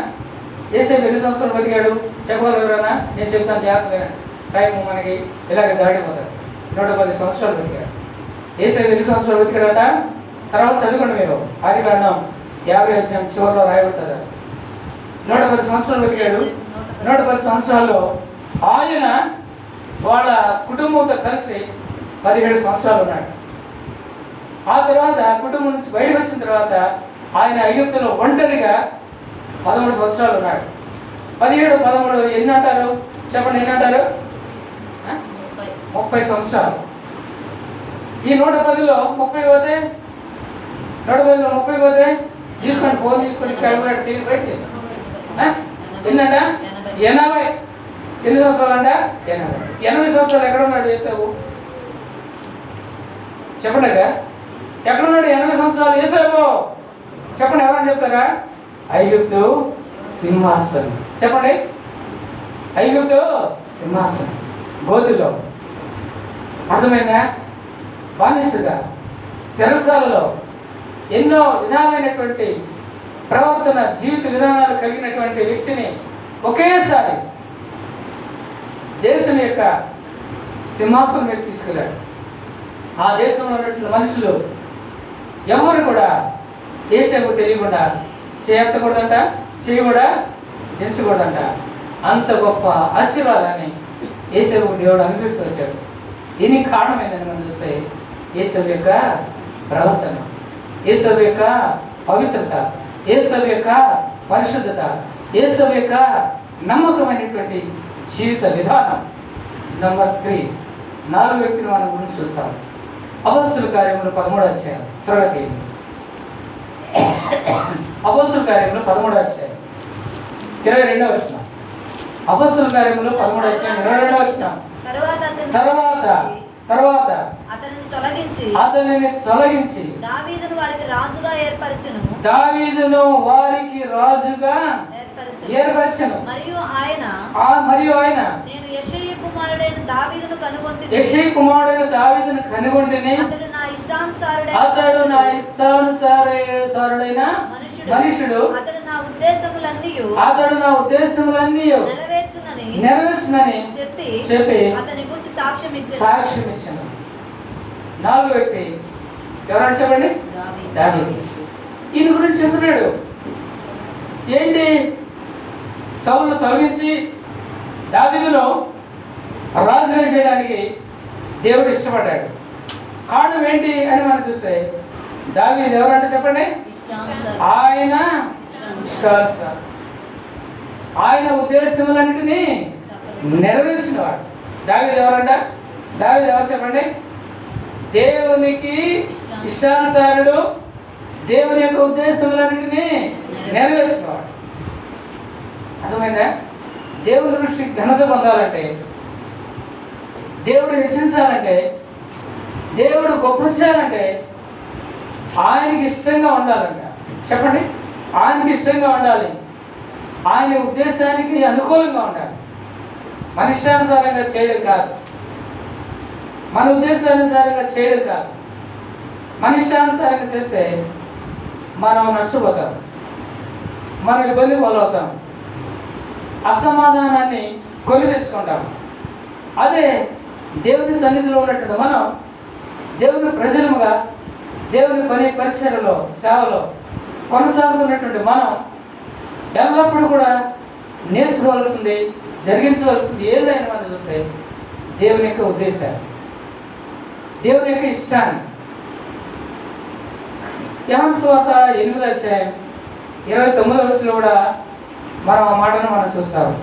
యేసేపు ఎన్ని సంవత్సరాలు బతికాడు చెప్పగలరు ఎవరైనా? నేను చెప్తాను జాగ్రత్తగా, టైం మనకి ఇలాగ దాడిపోతుంది. 110 సంవత్సరాలు బతికాడు. యేసేపు ఎన్ని సంవత్సరాలు బతికాడట? తర్వాత చదువుకోండి మీరు. ఆదికాండం 50 అధ్యాయం చివరిలో రాయబడుతుంది. 110 సంవత్సరాలు బతికాడు. 110 సంవత్సరాల్లో ఆయన వాళ్ళ కుటుంబంతో కలిసి 17 సంవత్సరాలు ఉన్నాడు. ఆ తర్వాత కుటుంబం నుంచి బయటకు వచ్చిన తర్వాత ఆయన ఐగుప్తులో ఒంటరిగా 13 సంవత్సరాలు ఉన్నాడు. 17, 13 ఎన్ని అంటారు? చెప్పండి, ఎన్ని అంటారు? 30 సంవత్సరాలు. ఈ 110లో 30 పోతే 110లో 30 పోతే తీసుకోండి, ఫోన్ తీసుకొని క్యాల్కులేటర్ తీసి పెట్టి ఎన్నంట 80. ఎన్ని సంవత్సరాలు అంట? 80 సంవత్సరాలు ఎక్కడ ఉన్నాడు యేసేపు? చెప్పండి అక్క, ఎక్కడున్నాడు 80 సంవత్సరాలు యేసేపు? చెప్పండి, ఎవరైనా చెప్తారా? ఐగుప్తు సింహాసనం. చెప్పండి, ఐగుప్తు సింహాసనం, గోతిలో. అర్థమైందా? బానిసగా చెరసాలలో ఎన్నో విధాలైనటువంటి ప్రవర్తన, జీవిత విధానాలు కలిగినటువంటి వ్యక్తిని ఒకేసారి దేశం యొక్క సింహాసనం మీద తీసుకెళ్ళాడు. ఆ దేశంలో ఉన్నటువంటి మనుషులు ఎవరు కూడా యేసేపు తెలియకుండా చేయకూడదంట, చేయి కూడా తెలుసుకోకూడదంట. అంత గొప్ప ఆశీర్వాదాన్ని యేసేపు దేవుడు అనుగ్రహిస్తూ వచ్చాడు. దీనికి కారణం ఏంటని మనం చూస్తే యేసేపు యొక్క ప్రవర్తన, యేసేపు యొక్క పవిత్రత, యేసేపు యొక్క పరిశుద్ధత, యేసేపు యొక్క నమ్మకమైనటువంటి జీవిత విధానం. నంబర్ 3, 4 వ్యక్తులు మనం గురించి చూస్తాం. అపోస్తుల కార్యములు 13వ అధ్యాయం తరగతి. అపోస్తుల కార్యములు 13వ అధ్యాయం 22వ వచనం. అపోస్తుల కార్యములు 13వ అధ్యాయం 22వ వచనం. తర్వాత అతనిని తొలగించి దావీదును వారికి రాజుగా ఏర్పరచెను. మరియు ఆయన నేను యెషయి కుమారుడైన దావీదును కనుగొంటిని, అతడు నా ఇష్ట అతడు నా ఇష్టానుసారుడైన మనుషుడు, అతడు నా ఉద్దేశములన్నీ నెరవేర్చునని చెప్పి సాక్ష్యం ఇచ్చాను. 4వ వ్యక్తి ఎవరైనా చెప్పండి? దావీదు. ఈయన గురించి చెప్తున్నాడు. ఏంటి? సౌలును తొలగించి దావీదును రాజుగా చేయడానికి దేవుడు ఇష్టపడ్డాడు. కారణం ఏంటి అని మనం చూస్తే, దావీదు ఎవరంటే చెప్పండి? ఆయన ఇష్టానుసారం, ఆయన ఉద్దేశములన్నిటినీ నెరవేర్చిన వాడు. దావీదు ఎవరంట? దావీదు ఎవరు చెప్పండి? దేవునికి ఇష్టానుసారుడు, దేవుని యొక్క ఉద్దేశములన్నిటినీ నెరవేర్చినవాడు. అర్థమైందా? దేవుని దృష్టి ఘనత పొందాలంటే, దేవుడు హెచ్చించాలంటే, దేవుడు గొప్ప చేయాలంటే ఆయనకి ఇష్టంగా ఉండాలంట. చెప్పండి, ఆయనకి ఇష్టంగా ఉండాలి, ఆయన ఉద్దేశానికి అనుకూలంగా ఉండాలి. మన ఇష్టానుసారంగా చేయడం కాదు, మన ఉద్దేశానుసారంగా చేయడం కాదు. మన ఇష్టానుసారంగా చేస్తే మనం నష్టపోతాం, మనం ఇబ్బంది పాలవుతాం, అసమాధానాన్ని కొని తెచ్చుకుంటాం. అదే దేవుని సన్నిధిలో ఉన్నట్టు మనం దేవుని ప్రజలుగా దేవుని పరిచర్యలో సేవలో కొనసాగుతున్నటువంటి మనం ఎల్లప్పుడూ కూడా నేర్చుకోవాల్సింది, జరిగించవలసింది ఏదైనా మనం చూస్తే దేవుని యొక్క ఉద్దేశాలు, దేవుని యొక్క ఇష్టాన్ని. యోహాను సువార్త 8వ అధ్యాయం 29వ వచనంలో కూడా మనం ఆ మాటను మనం చూస్తాము.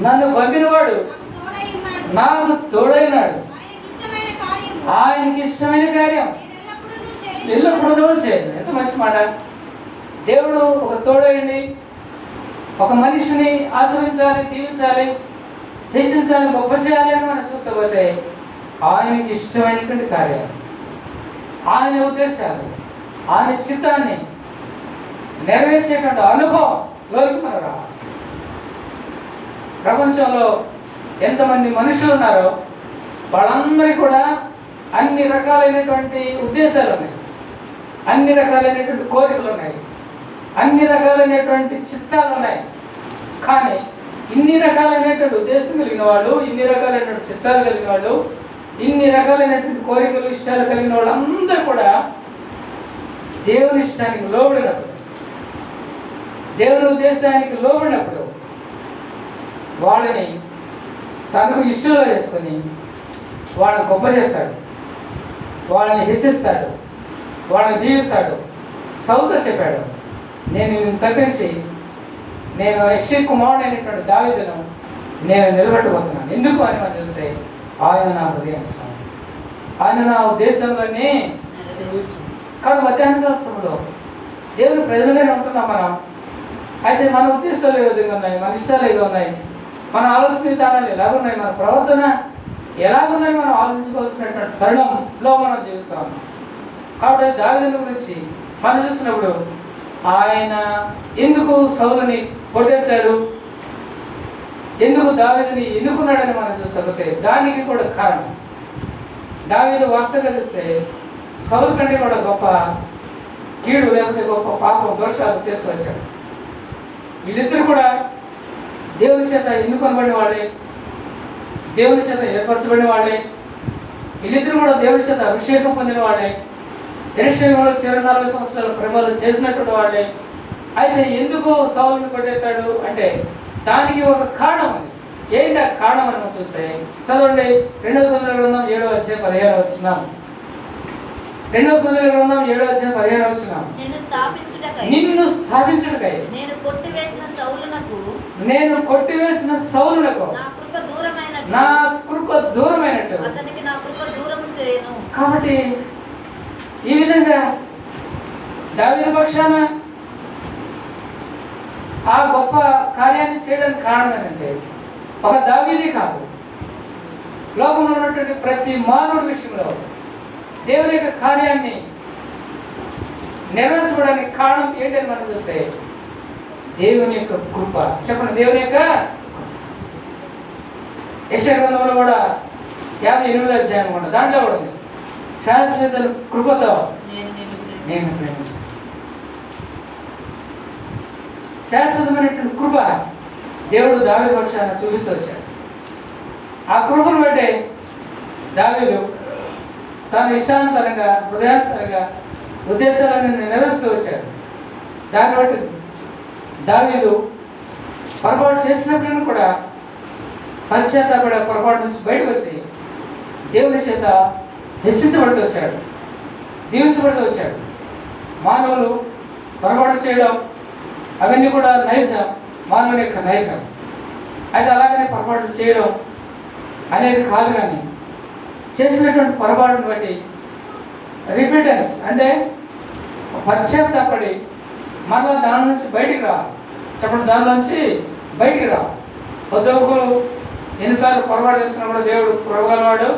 నన్ను పంపినవాడు నాకు తోడైనాడు, ఆయనకి ఇష్టమైన కార్యం ఎల్లప్పుడూ చేయాలి. ఎంత మంచి మాట! దేవుడు ఒక తోడైంది, ఒక మనిషిని ఆశ్రయించాలి, దీవించాలి, హెచ్చించాలి, గొప్ప చేయాలి అని మనం చూస్తపోతే ఆయనకి ఇష్టమైనటువంటి కార్యాలు, ఆయన ఉద్దేశాలు, ఆయన చిత్తాన్ని నెరవేర్చేటువంటి అనుభవంలోకి మనం రావాలి. ప్రపంచంలో ఎంతమంది మనుషులు ఉన్నారో వాళ్ళందరికీ కూడా అన్ని రకాలైనటువంటి ఉద్దేశాలు ఉన్నాయి, అన్ని రకాలైనటువంటి కోరికలు ఉన్నాయి, అన్ని రకాలైనటువంటి చిత్తాలు ఉన్నాయి. కానీ ఇన్ని రకాలైనటువంటి ఉద్దేశం కలిగిన వాళ్ళు, ఇన్ని రకాలైనటువంటి చిత్తాలు కలిగిన వాళ్ళు, ఇన్ని రకాలైనటువంటి కోరికలు ఇష్టాలు కలిగిన వాళ్ళందరూ కూడా దేవుని ఇష్టానికి లోబడినప్పుడు, దేవుని ఉద్దేశానికి లోబడినప్పుడు వాళ్ళని తనకు ఇష్టంలో చేసుకొని వాళ్ళని గొప్ప చేస్తాడు, వాళ్ళని హెచ్చిస్తాడు, వాళ్ళని దీవిస్తాడు. సౌలుతో చెప్పాడు, నేను తప్పించి నేను యెష్షయి కుమారుడైనటువంటి దావీదును నేను నిలబెట్టబోతున్నాను. ఎందుకు అని మనం చూస్తే ఆయన నా హృదయం ఇస్తాను, ఆయన నా ఉద్దేశంలోనే. కాబట్టి మధ్యాహ్న సమయంలో దేవుని ప్రజలుగానే ఉంటున్నాం మనం. అయితే మన ఉద్దేశాలు ఏ విధంగా ఉన్నాయి, మన ఇష్టాలు ఏదో ఉన్నాయి, మన ఆలోచన విధానాలు ఎలాగున్నాయి, మన ప్రవర్తన ఎలాగుందని మనం ఆలోచించుకోవాల్సినటువంటి తరుణంలో మనం జీవిస్తాం. కాబట్టి దావీదు గురించి మనం చూసినప్పుడు ఆయన ఎందుకు సౌలుని కొట్టేశాడు, ఎందుకు దావీదుని ఎన్నుకున్నాడని మనం చూస్తే దానికి కూడా కారణం, దావీదు వాస్తవంగా చూస్తే సౌలు కంటే కూడా గొప్ప కీడు లేకపోతే గొప్ప పాపం దోషాలు చేస్తూ వచ్చాడు. వీళ్ళిద్దరు కూడా దేవుని చేత ఎన్నుకొనబడిన వాళ్ళే, దేవుని చేత ఏర్పరచబడిన వాళ్ళే, వీళ్ళిద్దరు కూడా దేవుని చేత అభిషేకం పొందిన వాళ్ళే, యెరూషలేములో 40 సంవత్సరాల పరిపాలన చేసినటువంటి వాళ్ళే. అయితే ఎందుకు సౌలుని కొట్టేశాడు అంటే దానికి ఒక కారణం ఉంది. ఏంటి ఆ కారణం అని మనం చూస్తే చదవండి, 2వ సమూయేలు గ్రంథం 7వ అధ్యాయం 15వ వచనం. 2వ సమూయేలు గ్రంథం 7వ అధ్యాయం 15వ వచనం. నిన్ను స్థాపించుటకై నేను కొట్టివేసిన సౌలునకు నా కృప దూరమైనట్టు. కాబట్టి ఈ విధంగా దావీదు పక్షాన ఆ గొప్ప కార్యాన్ని చేయడానికి కారణం ఏంటంటే ఒక దావీదే కాదు, లోకంలో ఉన్నటువంటి ప్రతి మానవుడి విషయంలో దేవుని యొక్క కార్యాన్ని నెరవేర్చడానికి కారణం ఏంటని మనం చూస్తే దేవుని యొక్క కృప. చెప్పండి, దేవుని యొక్క. యెషయా గ్రంథంలో కూడా 58వ అధ్యాయం కూడా దాంట్లో కూడా ఉంది, శాశ్వత కృపతో నేను ప్రేమించాను. శాశ్వతమైనటువంటి కృప దేవుడు దావీదు పక్షాన చూపిస్తూ వచ్చాడు. ఆ కృపను బట్టే దావీదు తాను ఇష్టానుసారంగా హృదయానుసారంగా ఉద్దేశాలను నెరవేరుస్తూ వచ్చాడు. దాన్ని బట్టి దావీదు పొరపాటు చేసినప్పుడు కూడా పశ్చాత్తాపడ పొరపాటు నుంచి బయటకు వచ్చి దేవుని చేత హెచ్చించబడుతూ వచ్చాడు, దీవించబడుతూ వచ్చాడు. మానవులు పొరపాటు చేయడం అవన్నీ కూడా నైజం, మానవుని యొక్క నైజం. అయితే అలాగనే పొరపాటు చేయడం అనేది కాదు, కానీ చేసినటువంటి పొరపాటును బట్టి రిపీటెన్స్ అంటే పశ్చాత్తాపడి మరలా దాని నుంచి బయటికి రా. చెప్పండి, దాని నుంచి బయటికి రా. ఉద్యోగులు ఎన్నిసార్లు పొరపాటు చేస్తున్నా కూడా దేవుడు కృపగలవాడు,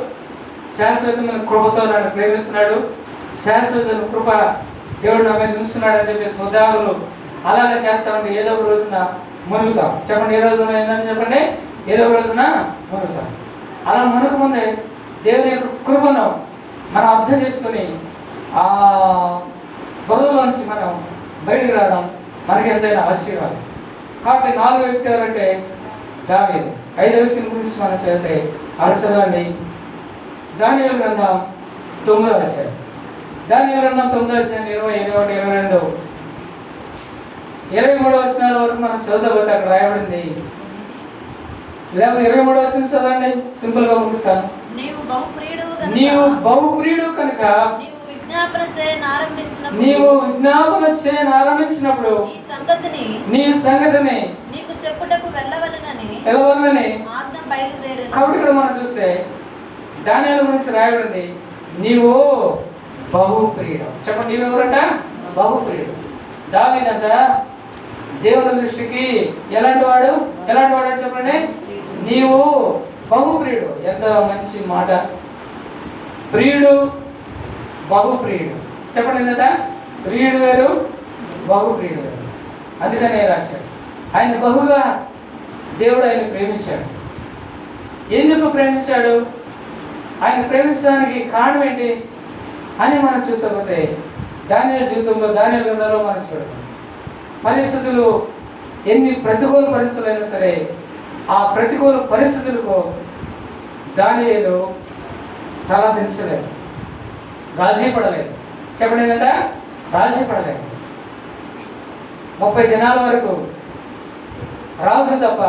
శాశ్వతమైన కృపతో నన్ను ప్రేమిస్తున్నాడు, శాశ్వతమైన కృప దేవుడు నా మీద ఉంచుతున్నాడు అని చెప్పేసి ఉద్యోగులు అలాగే చేస్తామంటే ఏదో ఒక రోజున మునుగుతాం. చెప్పండి, ఏ రోజున ఏంటని చెప్పండి, ఏదో ఒక రోజున మునుగుతాం. అలా మునుగు ముందే దేవుని యొక్క కృపను మనం అర్థం చేసుకుని ఆ బదులోంచి మనం బయటికి రావడం మనకి ఎంతైనా ఆశీర్వాదం. కాబట్టి 4వ వ్యక్తి ఎవరంటే దావీదు. 5వ వ్యక్తిని గురించి మనం చదివితే అరసదాన్ని దానియేలు గ్రంథం 9వ అధ్యాయం. దానియేలు గ్రంథం 9వ అధ్యాయం 20, 21, 22, 23 వచనాల వరకు మనం చదవబోతే అక్కడ రాయబడింది. లేకపోతే 23వ వచనం చదవండి, సింపుల్ గా ముగిస్తాను. నీవు బహుప్రియుడు కనుక నీవు విజ్ఞాపన చేయనారంభించినప్పుడు నీ సంగతిని నీకు చెప్పుటకు వెళ్ళవలనని. కాబట్టి ఇక్కడ మనం చూస్తే దానియేలు గురించి రాయబడింది, నీవు బహుప్రియుడు. చెప్పండి, నీవెవరంట? బహుప్రియుడు. దావీదంట దేవుని దృష్టికి ఎలాంటి వాడు చెప్పండి, నీవు బహుప్రియుడు. ఎంత మంచి మాట! ప్రియుడు, బహుప్రియుడు. చెప్పండి, ఏంటంట? ప్రియుడు వేరు, బహుప్రియుడు వేరు. అందుకనే రాశాడు. ఆయన బహుగా దేవుడు ఆయన ప్రేమించాడు. ఎందుకు ప్రేమించాడు? ఆయన ప్రేమించడానికి కారణం ఏంటి అని మనం చూసకపోతే దానియేలు జీవితంలో, దానియేలు గ్రంథంలో మనం చూడతాం. పరిస్థితులు ఎన్ని ప్రతికూల పరిస్థితులైనా సరే ఆ ప్రతికూల పరిస్థితులకు దానియేలు తల దించలేదు, రాజీ పడలేదు. చెప్పండి కదా, రాజీ పడలేదు. 30 దినాల వరకు రాజు తప్ప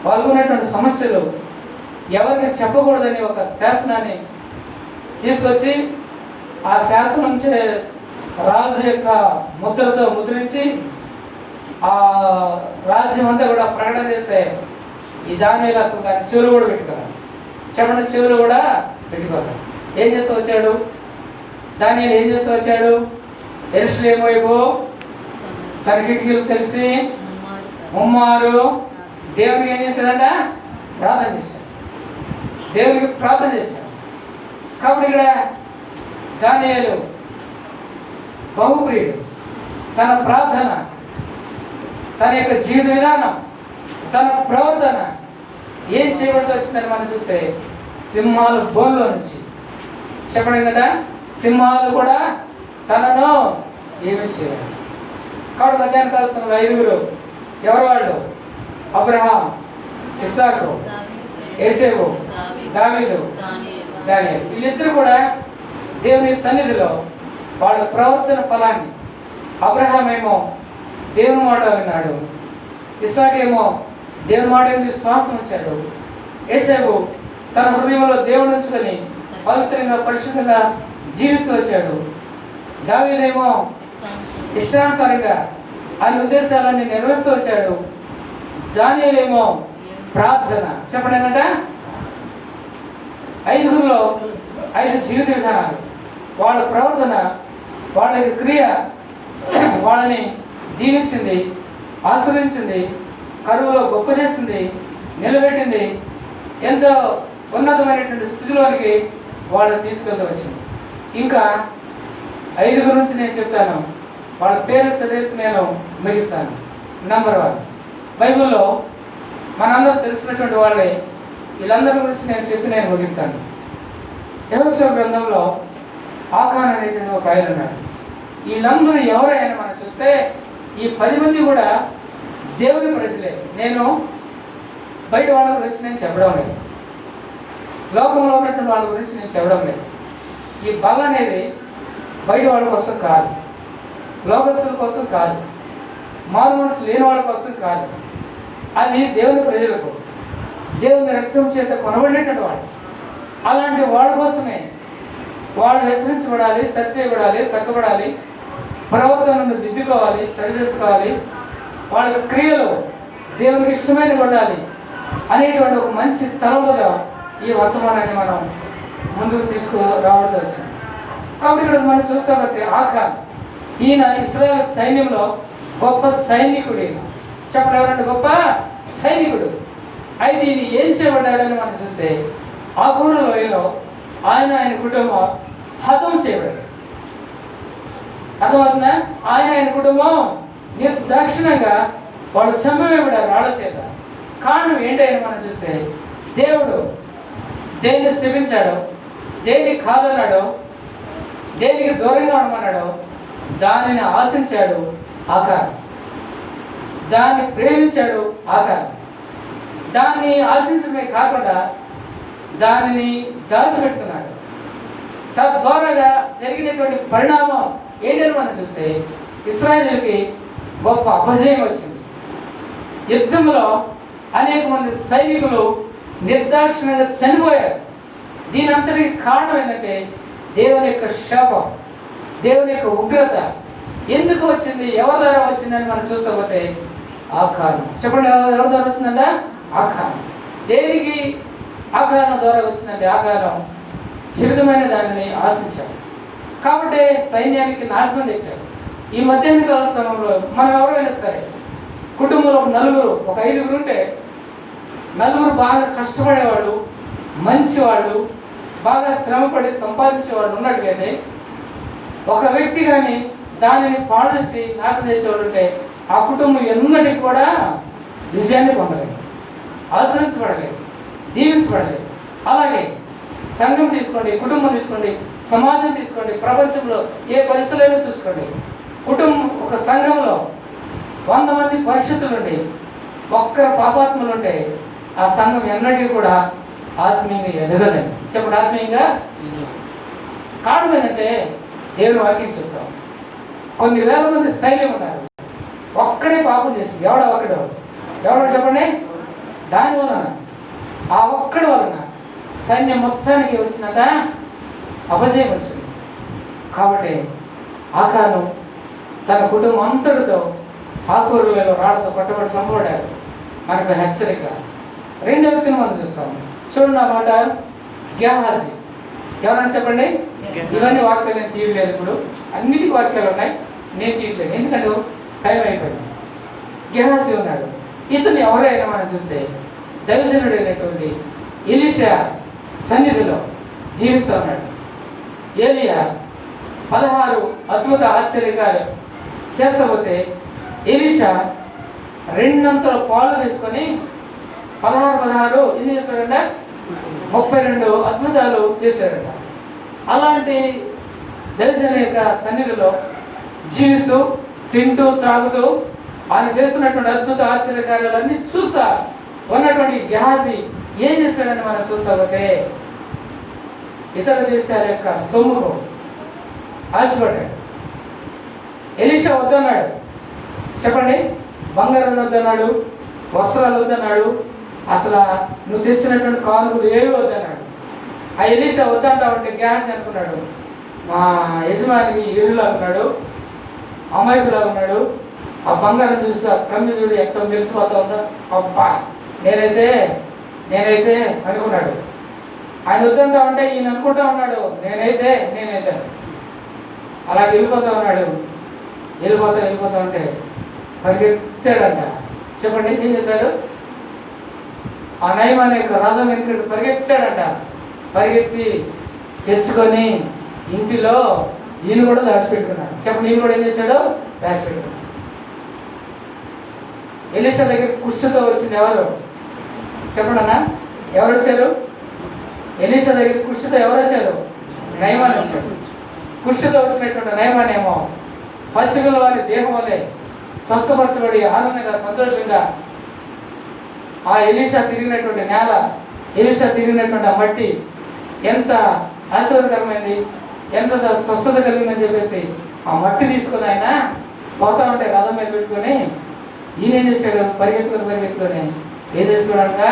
పాల్గొన్నటువంటి సమస్యలు ఎవరికి చెప్పకూడదని ఒక శాసనాన్ని తీసుకొచ్చి ఆ శాసనం నుంచి రాజు యొక్క ముద్రతో ముద్రించి ఆ రాజ్యం అంతా కూడా ప్రకటన చేస్తే ఈ దానియేలు అసలు దాని చెవులు కూడా పెట్టుకోవాలి. చెప్పండి, చెవులు కూడా పెట్టుకోవాలి. ఏం చేస్తూ వచ్చాడు దానియేలు? ఏం చేస్తూ వచ్చాడు? యెరూషలేము వైపు తన కిటికీలు తెలిసి ముమ్మారు దేవునికి ఏం చేశాడంట? ప్రార్థన చేశాడు. దేవునికి ప్రార్థన చేశాడు. కాబట్టి ఇక్కడ దానియేలు బహుప్రియుడు. తన ప్రార్థన, తన యొక్క జీవిత విధానం, తన ప్రవర్తన ఏం చేయబడుతూ వచ్చిందని మనం చూస్తే సింహాలు బోన్లో నుంచి. చెప్పడం కదా, సింహాలు కూడా తనను ఏమి చేయాలి. కాబట్టి మధ్యాహ్న కాల సమయంలో 5గురు ఎవరు వాళ్ళు? అబ్రహాం, ఇస్సాకు, యోసేపు, దావీదు, దానియేలు. వీళ్ళిద్దరు కూడా దేవుని సన్నిధిలో వాళ్ళ ప్రవర్తన ఫలాన్ని, అబ్రహాం ఏమో దేవుని మాట విన్నాడు, ఇస్సాకేమో దేవుని మాట విశ్వాసం ఉంచాడు, యోసేపు తన హృదయంలో దేవుడు ఉంచుకొని పవిత్రంగా పరిశుద్ధంగా జీవిస్తూ వచ్చాడు, దావీదేమో ఇష్టానుసారంగా ఆయన ఉద్దేశాలన్నీ నెరవేరుస్తూ వచ్చాడు, దానియేలేమో ప్రార్థన. చెప్పండి ఏంటంటే 5గురిలో 5 జీవిత విధానాలు, వాళ్ళ ప్రవర్తన, వాళ్ళ క్రియ వాళ్ళని దీవించింది, ఆశ్రయించింది, కరువులో గొప్ప చేసింది, నిలబెట్టింది, ఎంతో ఉన్నతమైనటువంటి స్థితిలోనికి వాళ్ళని తీసుకెళ్తూ వచ్చింది. ఇంకా 5 గురించి నేను చెప్తాను, వాళ్ళ పేర్లు చదివేసి నేను ముగిస్తాను. నంబర్ 1, బైబిల్లో మనందరూ తెలిసినటువంటి వాళ్ళే. వీళ్ళందరి గురించి నేను చెప్పి నేను ముగిస్తాను. యెహోషువ గ్రంథంలో ఆకాన్ అనేటువంటి ఒక ఆయన ఉన్నాడు. వీళ్ళందరూ ఎవరైనా మనం చూస్తే ఈ 10 మంది కూడా దేవుని ప్రజలే. నేను బయట వాళ్ళ గురించి నేను చెప్పడం లేదు, లోకంలో ఉన్నటువంటి వాళ్ళ గురించి నేను చెప్పడం లేదు. ఈ బల అనేది బయట వాళ్ళ కోసం కాదు, లోకస్తుల కోసం కాదు, మారు మనసు లేని వాళ్ళ కోసం కాదు. అది దేవుని ప్రజలకు, దేవుని రక్తం చేత కొనబడినటువంటి వాళ్ళు. అలాంటి వాళ్ళ కోసమే వాళ్ళు హెచ్చరించబడాలి, సరిచేయబడాలి, చక్కబడాలి, ప్రవర్తనను దిద్దుకోవాలి, సరిచేసుకోవాలి, వాళ్ళ క్రియలు దేవునికి ఇష్టమైన ఉండాలి అనేటువంటి ఒక మంచి తలంపుగా ఈ వర్తమానాన్ని మనం ముందుకు తీసుకురావడం వచ్చింది. కాబట్టి ఇక్కడ మనం చూస్తామంటే ఆకాన్, ఈయన ఇశ్రాయేల్ సైన్యంలో గొప్ప సైనికుడు. చెప్పండి, ఎవరంటే గొప్ప సైనికుడు. అయితే ఈయన ఏం చేయబడ్డాడని మనం చూస్తే ఆకూరు లోయలో ఆయన కుటుంబం హతం చేయబడ్డాడు. అర్థమవుతుందా? ఆయన కుటుంబం నిర్దాక్షిణంగా వాళ్ళు చంపవేయబడ్డారు రాళ్ళ చేత. కారణం ఏంటని మనం చూస్తే దేవుడు దేన్ని శపించాడో, దేన్ని కాదన్నాడో, దేనికి దూరంగా ఉండమన్నాడో దానిని ఆశించాడు ఆకాన్, దాన్ని ప్రేమించాడు ఆకాన్. దాన్ని ఆశించడమే కాకుండా దానిని దాచిపెట్టుకున్నాడు. తద్వారాగా జరిగినటువంటి పరిణామం ఏంటని మనం చూస్తే ఇశ్రాయేలుకి గొప్ప అపజయం వచ్చింది. యుద్ధంలో అనేక మంది సైనికులు నిర్దాక్షిణ్యంగా చనిపోయారు. దీని అంతటికి కారణం ఏంటంటే దేవుని యొక్క శాపం, దేవుని యొక్క ఉగ్రత. ఎందుకు వచ్చింది, ఎవరి ద్వారా వచ్చిందని మనం చూస్తాకపోతే ఆకారం. చెప్పండి, ఎవరి ద్వారా వచ్చిందంట? ఆకారం. దేనికి ఆకారం ద్వారా వచ్చిందంటే ఆకారం శిథిలమైన దానిని ఆశించాడు కాబట్టి సైన్యానికి నాశనం తెచ్చాడు. ఈ మధ్యాహ్న కాల సమయంలో మనం ఎవరైనా సరే కుటుంబంలో ఒక 5గురు ఉంటే 4 బాగా కష్టపడేవాళ్ళు, మంచివాళ్ళు, బాగా శ్రమపడి సంపాదించేవాళ్ళు ఉన్నట్టుగైతే ఒక వ్యక్తి కానీ దానిని పాడు చేసి నాశనం చేసేవాళ్ళు ఉంటే ఆ కుటుంబం ఎన్నటికి కూడా విజయాన్ని పొందలేదు, ఆచరించబడలేదు, దీవించబడలేదు. అలాగే సంఘం తీసుకోండి, కుటుంబం తీసుకోండి, సమాజం తీసుకోండి, ప్రపంచంలో ఏ పరిస్థితులైనా చూసుకోండి. ఒక సంఘంలో 100 మంది పరిశుద్ధులుండి ఒక్కరు పాపాత్ములు ఉంటే ఆ సంఘం ఎన్నటికీ కూడా ఆత్మీయంగా ఎదగలేదు. చెప్పండి, ఆత్మీయంగా. కారణం ఏంటంటే దేవుని వాక్యం చెప్తాం. కొన్ని వేల మంది సైన్యం ఉన్నారు, ఒక్కడే పాపం చేసింది. ఎవడో చెప్పండి. దాని వలన ఆ ఒక్కడి వలన సైన్యం మొత్తానికి వచ్చిందట అపజయం వచ్చింది. కాబట్టి ఆకాను తన కుటుంబం అంతటితో ఆకూరులలో రాళ్లతో పట్టబడి చంపబడారు. మనకు హెచ్చరిక. 2వ వ్యక్తిని మనం చూస్తాం. చూడండి ఆ మాట, గెహాజీ. ఎవరన్నా చెప్పండి. ఇవన్నీ వాక్యాలు నేను తీయలేదు, ఇప్పుడు అన్నిటికీ వాక్యాలు ఉన్నాయి, నేను తీయలేదు ఎందుకంటే టైం అయిపోయింది. గెహాజీ ఉన్నాడు. ఇతను ఎవరైనా మనం చూస్తే దైవజనుడైనటువంటి ఎలీషా సన్నిధిలో జీవిస్తూ ఉన్నాడు. ఏలియా 16 అద్భుత ఆశ్చర్యకాలు చేస్తపోతే ఎలీషా 2 పాలు తీసుకొని 16 ఎన్ని చేశాడంట? 32 అద్భుతాలు చేశాడంట. అలాంటి దైవజనుని యొక్క సన్నిధిలో జీవిస్తూ, తింటూ, త్రాగుతూ ఆయన చేస్తున్నటువంటి అద్భుత ఆశ్చర్యకార్యాలన్నీ చూస్తా ఉన్నటువంటి గెహాజీ ఏం చేశాడని మనం చూస్తాకపోతే ఇతర దేశాల యొక్క సొమ్ముకు ఆశపడ్డాడు. ఎలీషా వద్దన్నాడు. చెప్పండి, బంగారం వద్దన్నాడు, వస్త్రాలు వద్దన్నాడు, అసలు నువ్వు తెచ్చినటువంటి కానుకలు ఏవి వద్దన్నాడు. ఆ ఎలీషా వద్దంటావంటే గెహాజీ అనుకున్నాడు, మా యజమానికి ఇరులా ఉన్నాడు, అమాయకులా ఉన్నాడు, ఆ బంగారం చూసి ఆ కమ్మి చూడు ఎక్కడ మెరిసిపోతా ఉందా, అబ్బా నేనైతే అనుకున్నాడు. ఆయన వద్దంటా ఉంటే ఈయన అనుకుంటా ఉన్నాడు, నేనైతే అలా వెళ్ళిపోతా ఉన్నాడు. వెళ్ళిపోతా ఉంటే పరిగెత్తాడంట. చెప్పండి, ఏం చేశాడు? ఆ నయమాన్ యొక్క రథం వెనుక పరిగెత్తాడంట. పరిగెత్తి తెచ్చుకొని ఇంటిలో ఈయన కూడా దాచిపెట్టుకున్నాడు. చెప్పండి, ఈయన కూడా ఏం చేశాడు? దాచిపెట్టుకున్నాడు. ఎలీషా దగ్గర కుష్ఠతో వచ్చింది ఎవరు? చెప్పండి అన్న, ఎవరు వచ్చారు? ఎలీషా దగ్గర కుష్ఠతో ఎవరు వచ్చారు? నయమాన్ వచ్చాడు. కుష్ఠతో వచ్చినటువంటి నయమనేమో పసిపిల్ల వారి దేహం వల్లే స్వస్థపరచబడి ఆనందంగా సంతోషంగా ఆ ఎలీషా తిరిగినటువంటి నేల, ఎలీషా తిరిగినటువంటి ఆ మట్టి ఎంత ఆశీర్వాదకరమైంది, ఎంత స్వస్థత కలిగిందని చెప్పేసి ఆ మట్టి తీసుకుని ఆయన పోతా ఉంటే రథం మీద పెట్టుకొని ఈయన ఏం చేశాడు, పరిగెత్తుకొని ఏం చేసుకోవడాక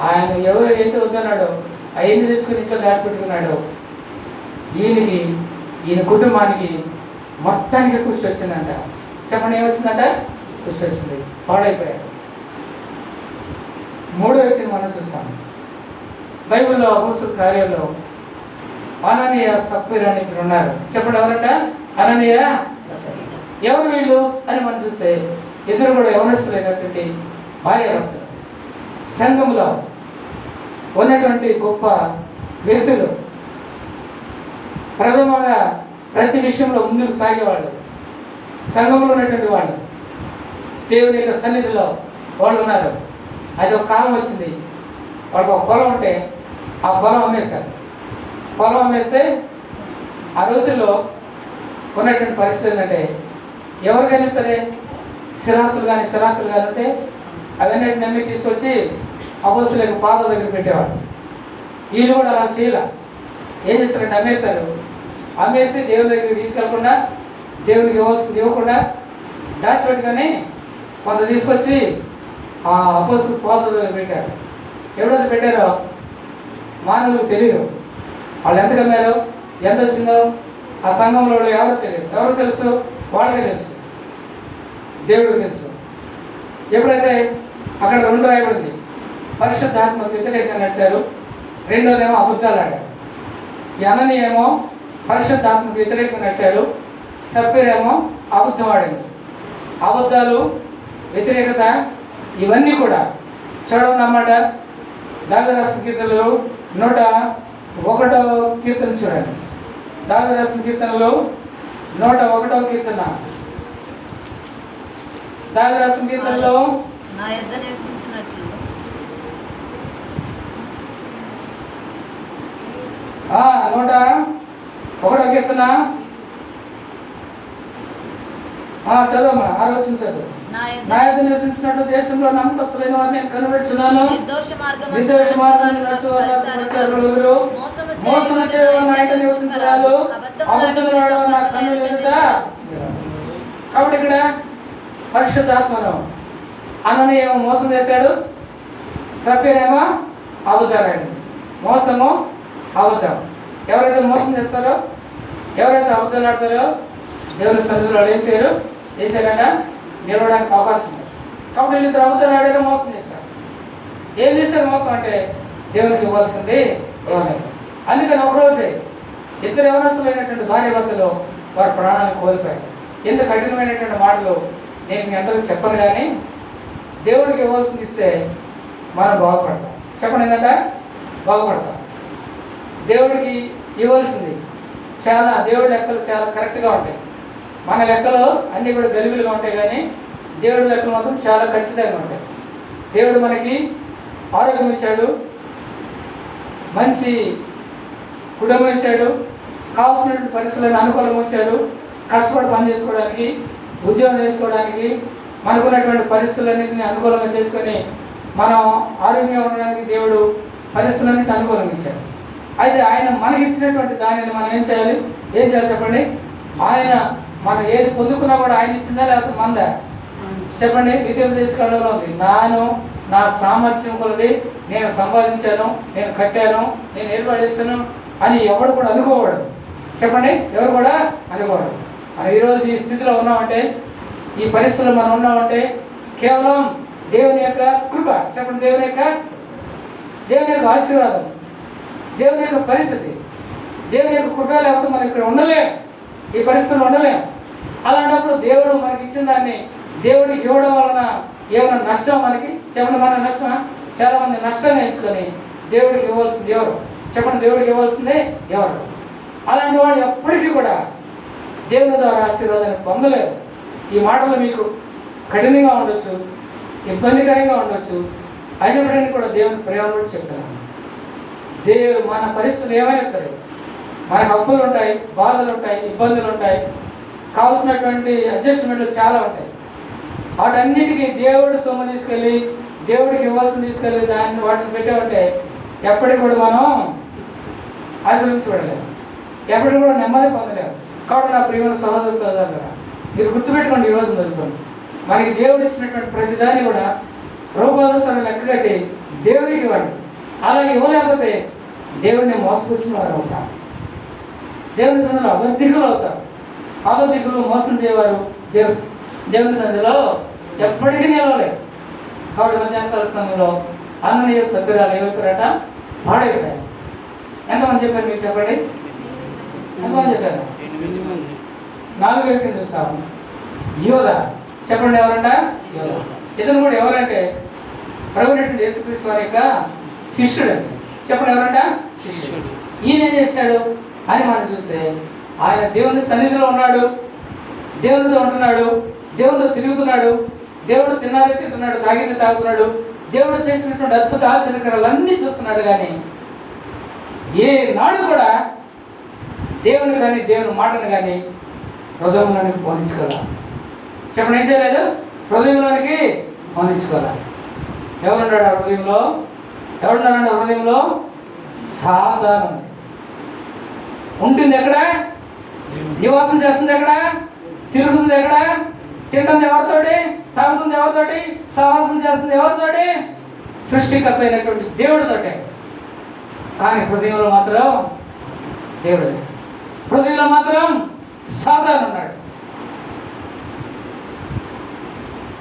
ఆయన ఎవరు అయితే వద్దన్నాడో అవన్నీ తెచ్చుకొని ఇంట్లో దాచి పెట్టుకున్నాడు. ఈయన కుటుంబానికి మొత్తానికి కుష్టి వచ్చిందంట. చెప్పండి, ఏమొచ్చిందంట? కుష్టి వచ్చింది, పాడైపోయారు. మూడో వ్యక్తిని మనం చూస్తాం బైబిల్లో అపోస్తలుల కార్యాల్లో. అననీయ సప్పీరా అని ఇద్దరు ఉన్నారు. చెప్పండి, ఎవరంట? అననీయ ఎవరు వీళ్ళు అని మనం చూస్తే ఇద్దరు కూడా యవనస్తులైనటువంటి భార్యాభర్తలు, సంఘంలో ఉన్నటువంటి గొప్ప వ్యక్తులు, ప్రథమంగా ప్రతి విషయంలో ముందుకు సాగేవాళ్ళు, సంఘంలో ఉన్నటువంటి వాళ్ళు, దేవుని యొక్క సన్నిధిలో వాళ్ళు ఉన్నారు. అది ఒక కాలం వచ్చింది, వాళ్ళకి ఒక పొలం ఉంటే ఆ పొలం అమ్మేశారు. పొలం అమ్మేస్తే ఆ రోజుల్లో ఉన్నటువంటి పరిస్థితి ఏంటంటే ఎవరికైనా సరే స్థిరాస్తులు కానీ ఉంటే అవన్నీ నమ్మి తీసుకొచ్చి అపోస్తుల యొక్క పాదాల దగ్గర పెట్టేవాడు. వీళ్ళు కూడా అలా చేయాల. ఏం చేస్తారంటే అమ్మేసి దేవుని దగ్గరికి తీసుకెళ్ళకుండా, దేవునికి ఇవ్వకుండా దాచిపెట్టుకొని కొంత తీసుకొచ్చి ఆ అపోస్తుల పాదాల దగ్గర పెట్టారు. ఎవరైతే పెట్టారో మానవులకు తెలియదు. వాళ్ళు ఎంత కమ్మారో, ఎంత వచ్చిందో ఆ సంఘంలో ఎవరు తెలియదు. ఎవరు తెలుసు? వాళ్ళకే తెలుసు, దేవుడికి తెలుసు. ఎప్పుడైతే అక్కడ రెండు రాయబడింది, పరిశుద్ధాత్మకు వ్యతిరేకంగా నడిచారు, రెండోదేమో అబద్ధాలు ఆడారు. ఈ అననీయ ఏమో పరిశుద్ధాత్మకు వ్యతిరేకంగా నడిచారు, సప్పీరేమో అబద్ధం ఆడింది. అబద్ధాలు, వ్యతిరేకత ఇవన్నీ కూడా చూడండి అన్నమాట. దావీదు రాసిన కీర్తనలు 101వ కీర్తన చూడండి. దావీదు రాసిన కీర్తనలు 101వ కీర్తన. దావీదు రాసిన కీర్తనలో 101వ కీర్తన చదవమ్మా, ఆలోచించదు. నా యొద్ద నివసించినట్టు దేశంలో నమ్మకస్తులైన వారిని నేను కనుగొనుచున్నాను. నిర్దోష మార్గాన్ని నడుచువారు మోసం చేయడం నా యొద్ద నివసించరాలు, అబద్ధములు ఆడడం నా కన్నులు ఎదుట. కాబట్టి ఇక్కడ పరిశుద్ధాత్మను అననీయ ఏమో మోసం చేశాడు, సప్పీరేమో అబద్ధాలు. మోసము, అబద్ధం. ఎవరైతే మోసం చేస్తారో, ఎవరైతే అబద్ధాలు ఆడతారో దేవుని సన్నిధిలో ఏం చేయాలంట? నిలవడానికి అవకాశం ఉంది. కాబట్టి వీళ్ళిద్దరు అబద్ధాలు ఆడారో మోసం చేశారు. ఏం చేశారు మోసం అంటే దేవునికి ఇవ్వాల్సింది ఇవ్వలేదు. అందుకని ఒకరోజే ఇద్దరు యవనస్తులైనటువంటి భార్యాభర్తలు వారి ప్రాణాలను కోల్పోయారు. ఎంత కఠినమైనటువంటి మాటలు నేను మీ అందరికీ చెప్పను, కానీ దేవుడికి ఇవ్వాల్సింది ఇస్తే మనం బాగుపడతాం. చెప్పండి, ఏంటంటే బాగుపడతాం. దేవుడికి ఇవ్వాల్సింది చాలా, దేవుడి లెక్కలు చాలా కరెక్ట్గా ఉంటాయి. మన లెక్కలు అన్నీ కూడా గలిబిలుగా ఉంటాయి, కానీ దేవుడి లెక్కలు మాత్రం చాలా ఖచ్చితంగా ఉంటాయి. దేవుడు మనకి ఆరోగ్యం ఇచ్చాడు, మంచి కుటుంబం ఇచ్చాడు, కావాల్సినటువంటి పరిస్థితులను అనుకూలంగా ఉంచాడు, కష్టపడి పని చేసుకోవడానికి, ఉద్యోగం చేసుకోవడానికి, మనకున్నటువంటి పరిస్థితులన్నింటినీ అనుకూలంగా చేసుకొని మనం ఆరోగ్యంగా ఉండడానికి దేవుడు పరిస్థితులన్నింటినీ అనుకూలంగా ఇచ్చాడు. అయితే ఆయన మనకి ఇచ్చినటువంటి దానిని మనం ఏం చేయాలి చెప్పండి? ఆయన మనం ఏది పొందుకున్నా కూడా ఆయన ఇచ్చిందా లేకపోతే మందా? చెప్పండి. ద్వితీయోపదేశకాండంలో ఉంది, నా సామర్థ్యం కొలది నేను సంపాదించాను, నేను కట్టాను, నేను ఏర్పాటు చేశాను అని ఎవడు కూడా అనుకోవాడు. చెప్పండి, ఎవరు కూడా అనుకోవాడు. మనం ఈరోజు ఈ స్థితిలో ఉన్నామంటే, ఈ పరిస్థితుల్లో మనం ఉన్నామంటే కేవలం దేవుని యొక్క కృప. చెప్పండి, దేవుని యొక్క ఆశీర్వాదం, దేవుని యొక్క పరిస్థితి, దేవుని యొక్క కృప లేకపోతే మనం ఇక్కడ ఉండలేం, ఈ పరిస్థితుల్లో ఉండలేం. అలాంటప్పుడు దేవుడు మనకి ఇచ్చిన దాన్ని దేవుడికి ఇవ్వడం వలన ఏమైనా నష్టం మనకి? చెప్పండి, మన నష్టం. చాలా మంది నష్టాన్ని ఎంచుకొని దేవుడికి ఇవ్వాల్సింది ఎవరు? చెప్పండి, దేవుడికి ఇవ్వాల్సిందే ఎవరు? అలాంటి వాళ్ళు ఎప్పటికీ కూడా దేవుని ద్వారా ఆశీర్వాదాన్ని పొందలేరు. ఈ మాటలు మీకు కఠినంగా ఉండొచ్చు, ఇబ్బందికరంగా ఉండొచ్చు, అయినప్పటికీ కూడా దేవుని ప్రేమ కూడా చెప్తున్నాను. మన పరిస్థితులు ఏమైనా సరే మనకు అప్పులు ఉంటాయి, బాధలు ఉంటాయి, ఇబ్బందులు ఉంటాయి, కావాల్సినటువంటి అడ్జస్ట్మెంట్లు చాలా ఉంటాయి. వాటన్నిటికీ దేవుడు సొమ్ము తీసుకెళ్ళి దేవుడికి ఇవ్వాల్సిన తీసుకెళ్ళి వాటిని పెట్టే ఎప్పటికి కూడా మనం ఆశ్రమించబడలేము, ఎప్పటికి కూడా నెమ్మది పొందలేము. కాబట్టి నా ప్రియమైన సహోదర సహోదరులారా, మీరు గుర్తుపెట్టుకోండి, ఈరోజు జరుగుతుంది మనకి దేవుడు ఇచ్చినటువంటి ప్రతిదాన్ని కూడా రూపాయలు లెక్క కట్టి దేవుడికి ఇవ్వండి. అలా ఇవ్వలేకపోతే దేవుడిని మోసపుచ్చిన వారు అవుతారు, దేవుని సన్నిధిలో అబద్ధికులు అవుతారు. అబద్ధికులు మోసం చేయవారు దేవుని సన్నిధిలో ఎప్పటికీ నిలవలేదు. కాబట్టి మధ్యాహ్నకాల సమయంలో అన్నయ్య సభ్యురాలు ఏమైపోయారట, పాడైపోయారు. ఎంతమంది చెప్పారు మీరు చెప్పండి? ఎంతమంది చెప్పారు? 4 వ్యక్తిని చూస్తాము. యోధ చెప్పండి, ఎవరంట? యోధ. ఇతను కూడా ఎవరంటే ప్రభువైనటువంటి యేసుక్రీస్తు వారి యొక్క శిష్యుడు అండి. చెప్పండి, ఎవరంట? శిష్యుడు. ఈయన ఏం చేశాడు అని మనం చూస్తే, ఆయన దేవుని సన్నిధిలో ఉన్నాడు, దేవునితో ఉంటున్నాడు, దేవునితో తిరుగుతున్నాడు, దేవుడు తిన్నది తింటున్నాడు, తాగింది తాగుతున్నాడు, దేవుడు చేసినటువంటి అద్భుత ఆశ్చర్యకరాలన్నీ చూస్తున్నాడు. కానీ ఏ నాడు కూడా దేవుని కానీ దేవుని మాటను కానీ హృదయంలోనికి పోనించుకోవాలి. చెప్పండి, ఏం చేయలేదు? హృదయంలోనికి పోనించుకోవాలి. ఎవరున్నాడు ఆ హృదయంలో? ఎవరున్నారండి హృదయంలో? సాతాను ఉంటుంది. ఎక్కడ నివాసం చేస్తుంది? ఎక్కడ తిరుగుతుంది? ఎక్కడ తింటుంది? ఎవరితోటి? తాగుతుంది? ఎవరితోటి? సహవాసం చేస్తుంది? ఎవరితోటి? సృష్టికర్త అయినటువంటి దేవుడితోటే. కానీ హృదయంలో మాత్రం దేవుడు, హృదయంలో మాత్రం సాతాను ఉన్నాడు.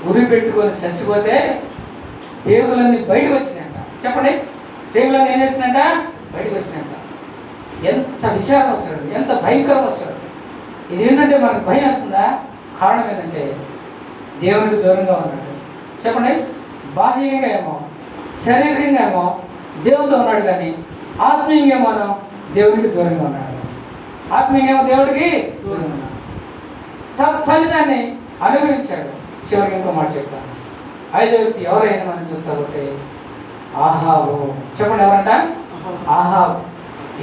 ఉరి పెట్టుకొని చచ్చిపోతే దేవులన్నీ బయటకు వచ్చినాయంట. చెప్పండి, దేవులన్నీ ఏం చేసినాయంట? బయటకు వచ్చినాయంట. ఎంత విచారం వచ్చాడు, ఎంత భయంకరం వచ్చాడు. ఇది ఏంటంటే మనకు భయం వస్తుందా? కారణం ఏంటంటే దేవునికి దూరంగా ఉన్నాడు. చెప్పండి, బాహ్యంగా ఏమో శారీరకంగా ఏమో దేవుడితో ఉన్నాడు, కానీ ఆత్మీయంగా ఏమో దేవుడికి దూరంగా ఉన్నాడు. ఆత్మీయంగా ఏమో దేవుడికి దూరంగా ఉన్నాడు. ఫలితాన్ని అనుభవించాడు. చివరికి ఇంకో మాట చెప్తాను. 5వ వ్యక్తి ఎవరైనా మనం చూస్తాకపోతే ఆహాబు. చెప్పండి, ఎవరంట? ఆహాబు.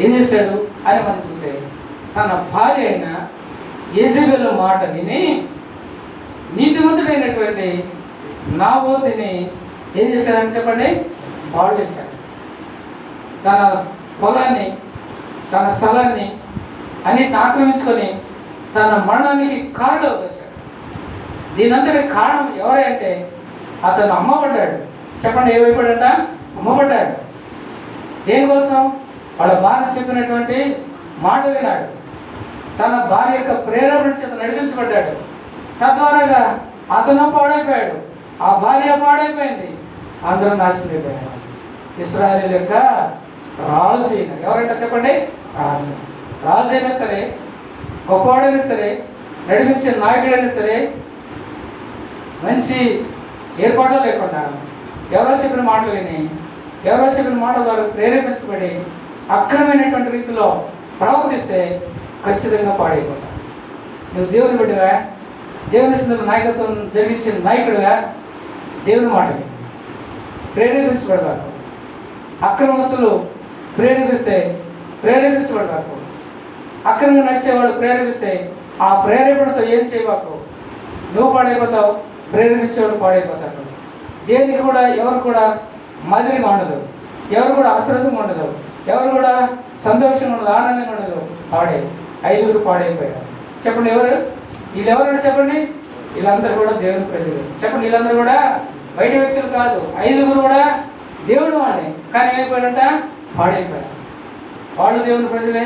ఏం చేశాడు అని మనం చూస్తే, తన భార్య అయిన యెజెబెలు మాట విని నీతిమంతుడైనటువంటి నాబోతుని ఏం చేశాడని చెప్పండి, పాడు చేశాడు. తన పొలాన్ని, తన స్థలాన్ని అన్నిటిని ఆక్రమించుకొని తన మరణానికి కారణం వచ్చాడు. దీనంతటి కారణం ఎవరంటే అతను అమ్మబడ్డాడు. చెప్పండి, ఏమైపోయాడంట? అమ్మబడ్డాడు. దేనికోసం? వాళ్ళ భార్య చెప్పినటువంటి మాట విన్నాడు. తన భార్య యొక్క ప్రేరణ చేత నడిపించబడ్డాడు. తద్వారాగా అతను పాడైపోయాడు, ఆ భార్య పాడైపోయింది, అందరూ నాశనం అయిపోయారు. ఇశ్రాయేలు యొక్క రాజు అయిన ఎవరంటే చెప్పండి, రాజు. రాజు అయినా సరే, గొప్పవాడైనా సరే, నడిపించే నాయకుడైనా సరే, మంచి ఏర్పాటు లేకుండా ఎవరో చెప్పిన మాటలు విని, ఎవరో చెప్పిన మాట ద్వారా ప్రేరేపించబడి అక్రమైనటువంటి రీతిలో ప్రవర్తిస్తే ఖచ్చితంగా పాడైపోతాడు. నువ్వు దేవుని బిడ్డగా, దేవుని సన్నిధిలో నాయకత్వం జరిగించిన నాయకుడిగా దేవుని మాటని ప్రేరేపించబడతారు. అక్రమస్తులు ప్రేరేపించబడతారు. అక్రమంగా నడిచేవాడు ప్రేరేపిస్తే ఆ ప్రేరేపణతో ఏం చేయబాకు, నువ్వు పాడైపోతావు, ప్రేరేపించేవాడు పాడైపోతాడు. దేనికి కూడా ఎవరు కూడా మదిలి ఉండదు, ఎవరు కూడా అశ్రద్ధం ఉండదు, ఎవరు కూడా సంతోషం ఉండదు, ఆనందంగా ఉండదు. 5 పాడైపోయారు. చెప్పండి, ఎవరు వీళ్ళెవరు? చెప్పండి, వీళ్ళందరూ కూడా దేవుని ప్రజలు. చెప్పండి, వీళ్ళందరూ కూడా బయట వ్యక్తులు కాదు. 5 కూడా దేవుడు వాళ్ళే, కానీ ఏమైపోయారంట? పాడైపోయారు. వాళ్ళు దేవుని ప్రజలే,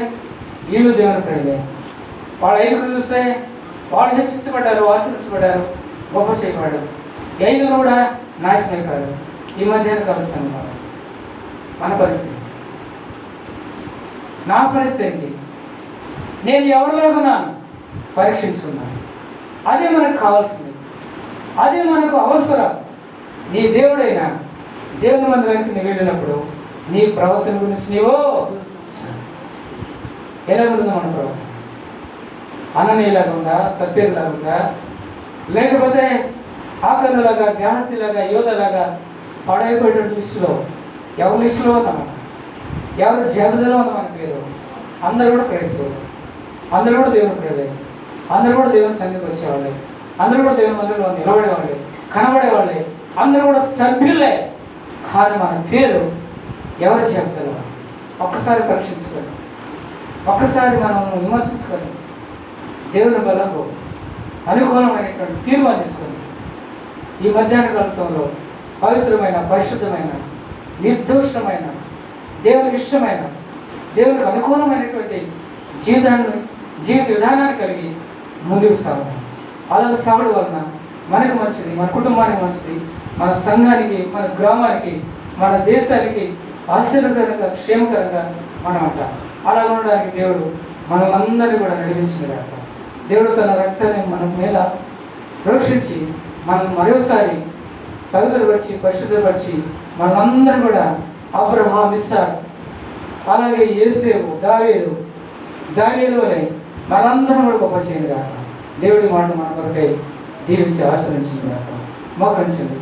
వీళ్ళు దేవుని ప్రజలే. వాళ్ళు 5 చూస్తే వాళ్ళు హెచ్చించబడ్డారు, ఆశ్రయించబడ్డారు, గొప్ప చేయబడ్డారు. 5 కూడా నాశనం అయిపోయారు. ఈ మధ్యాహ్నం కలుస్తాను. మన పరిస్థితి, నా పరిస్థితి, నేను ఎవరిలోకున్నాను పరీక్షించుకున్నాను. అదే మనకు కావాల్సింది, అదే మనకు అవసరం. నీ దేవుడైనా దేవుని మందిరానికి నువ్వు వెళ్ళినప్పుడు నీ ప్రవర్తన గురించి నీవు ఎలా ఉంటుందో మన ప్రవర్తన? అననీయలాగా ఉందా, సభ్యులాగా ఉందా, లేకపోతే ఆకర్ణలాగా, గ్యాసిలాగా, యోధలాగా పాడైపోయేటువంటి లిస్టులో ఎవరి లిస్టులో ఉన్నాం? ఎవరి జాబితాలో ఉంది మన పేరు? అందరూ కూడా క్రైస్తవులు, అందరూ కూడా దేవుని ప్రజలు, అందరూ కూడా దేవుని సన్నిధికి వచ్చేవాళ్ళే, అందరూ కూడా దేవుని మందిరంలో నిలబడేవాళ్ళే, కనబడేవాళ్ళే, అందరూ కూడా సభ్యులే. కానీ మన పేరు ఎవరు చెప్తారు? ఒక్కసారి పరీక్షించుకొని, ఒక్కసారి మనం విమర్శించుకొని, దేవుని బలకు అనుకూలమైనటువంటి తీర్మానం చేసుకొని ఈ మధ్యాహ్న కాల సమయంలో పవిత్రమైన, పరిశుద్ధమైన, నిర్దోషమైన, దేవునికి ఇష్టమైన, దేవునికి అనుకూలమైనటువంటి జీవిత విధానాన్ని కలిగి ముందుకు సాగడం. అలా సాగడం వలన మనకు మంచిది, మన కుటుంబానికి మంచిది, మన సంఘానికి, మన గ్రామానికి, మన దేశానికి ఆశీర్వదకరంగా, క్షేమకరంగా మనం అంటాం. అలా ఉండడానికి దేవుడు మనం అందరినీ కూడా నడిపించినగాక. దేవుడు తన రక్తాన్ని మన మీద ప్రోక్షించి మనం మరోసారి పవిత్రపరిచి, పరిశుద్ధపరిచి మనమందరం కూడా అబ్రహాం, ఇస్సాకు, అలాగే యోసేపు, దావీదు, దానియేలు వలె మనందరం కూడా గొప్ప చేయను కాక. దేవుడి మాట మన కొరకై దీవించి ఆశ్రయించింది కాక. మోకరించండి.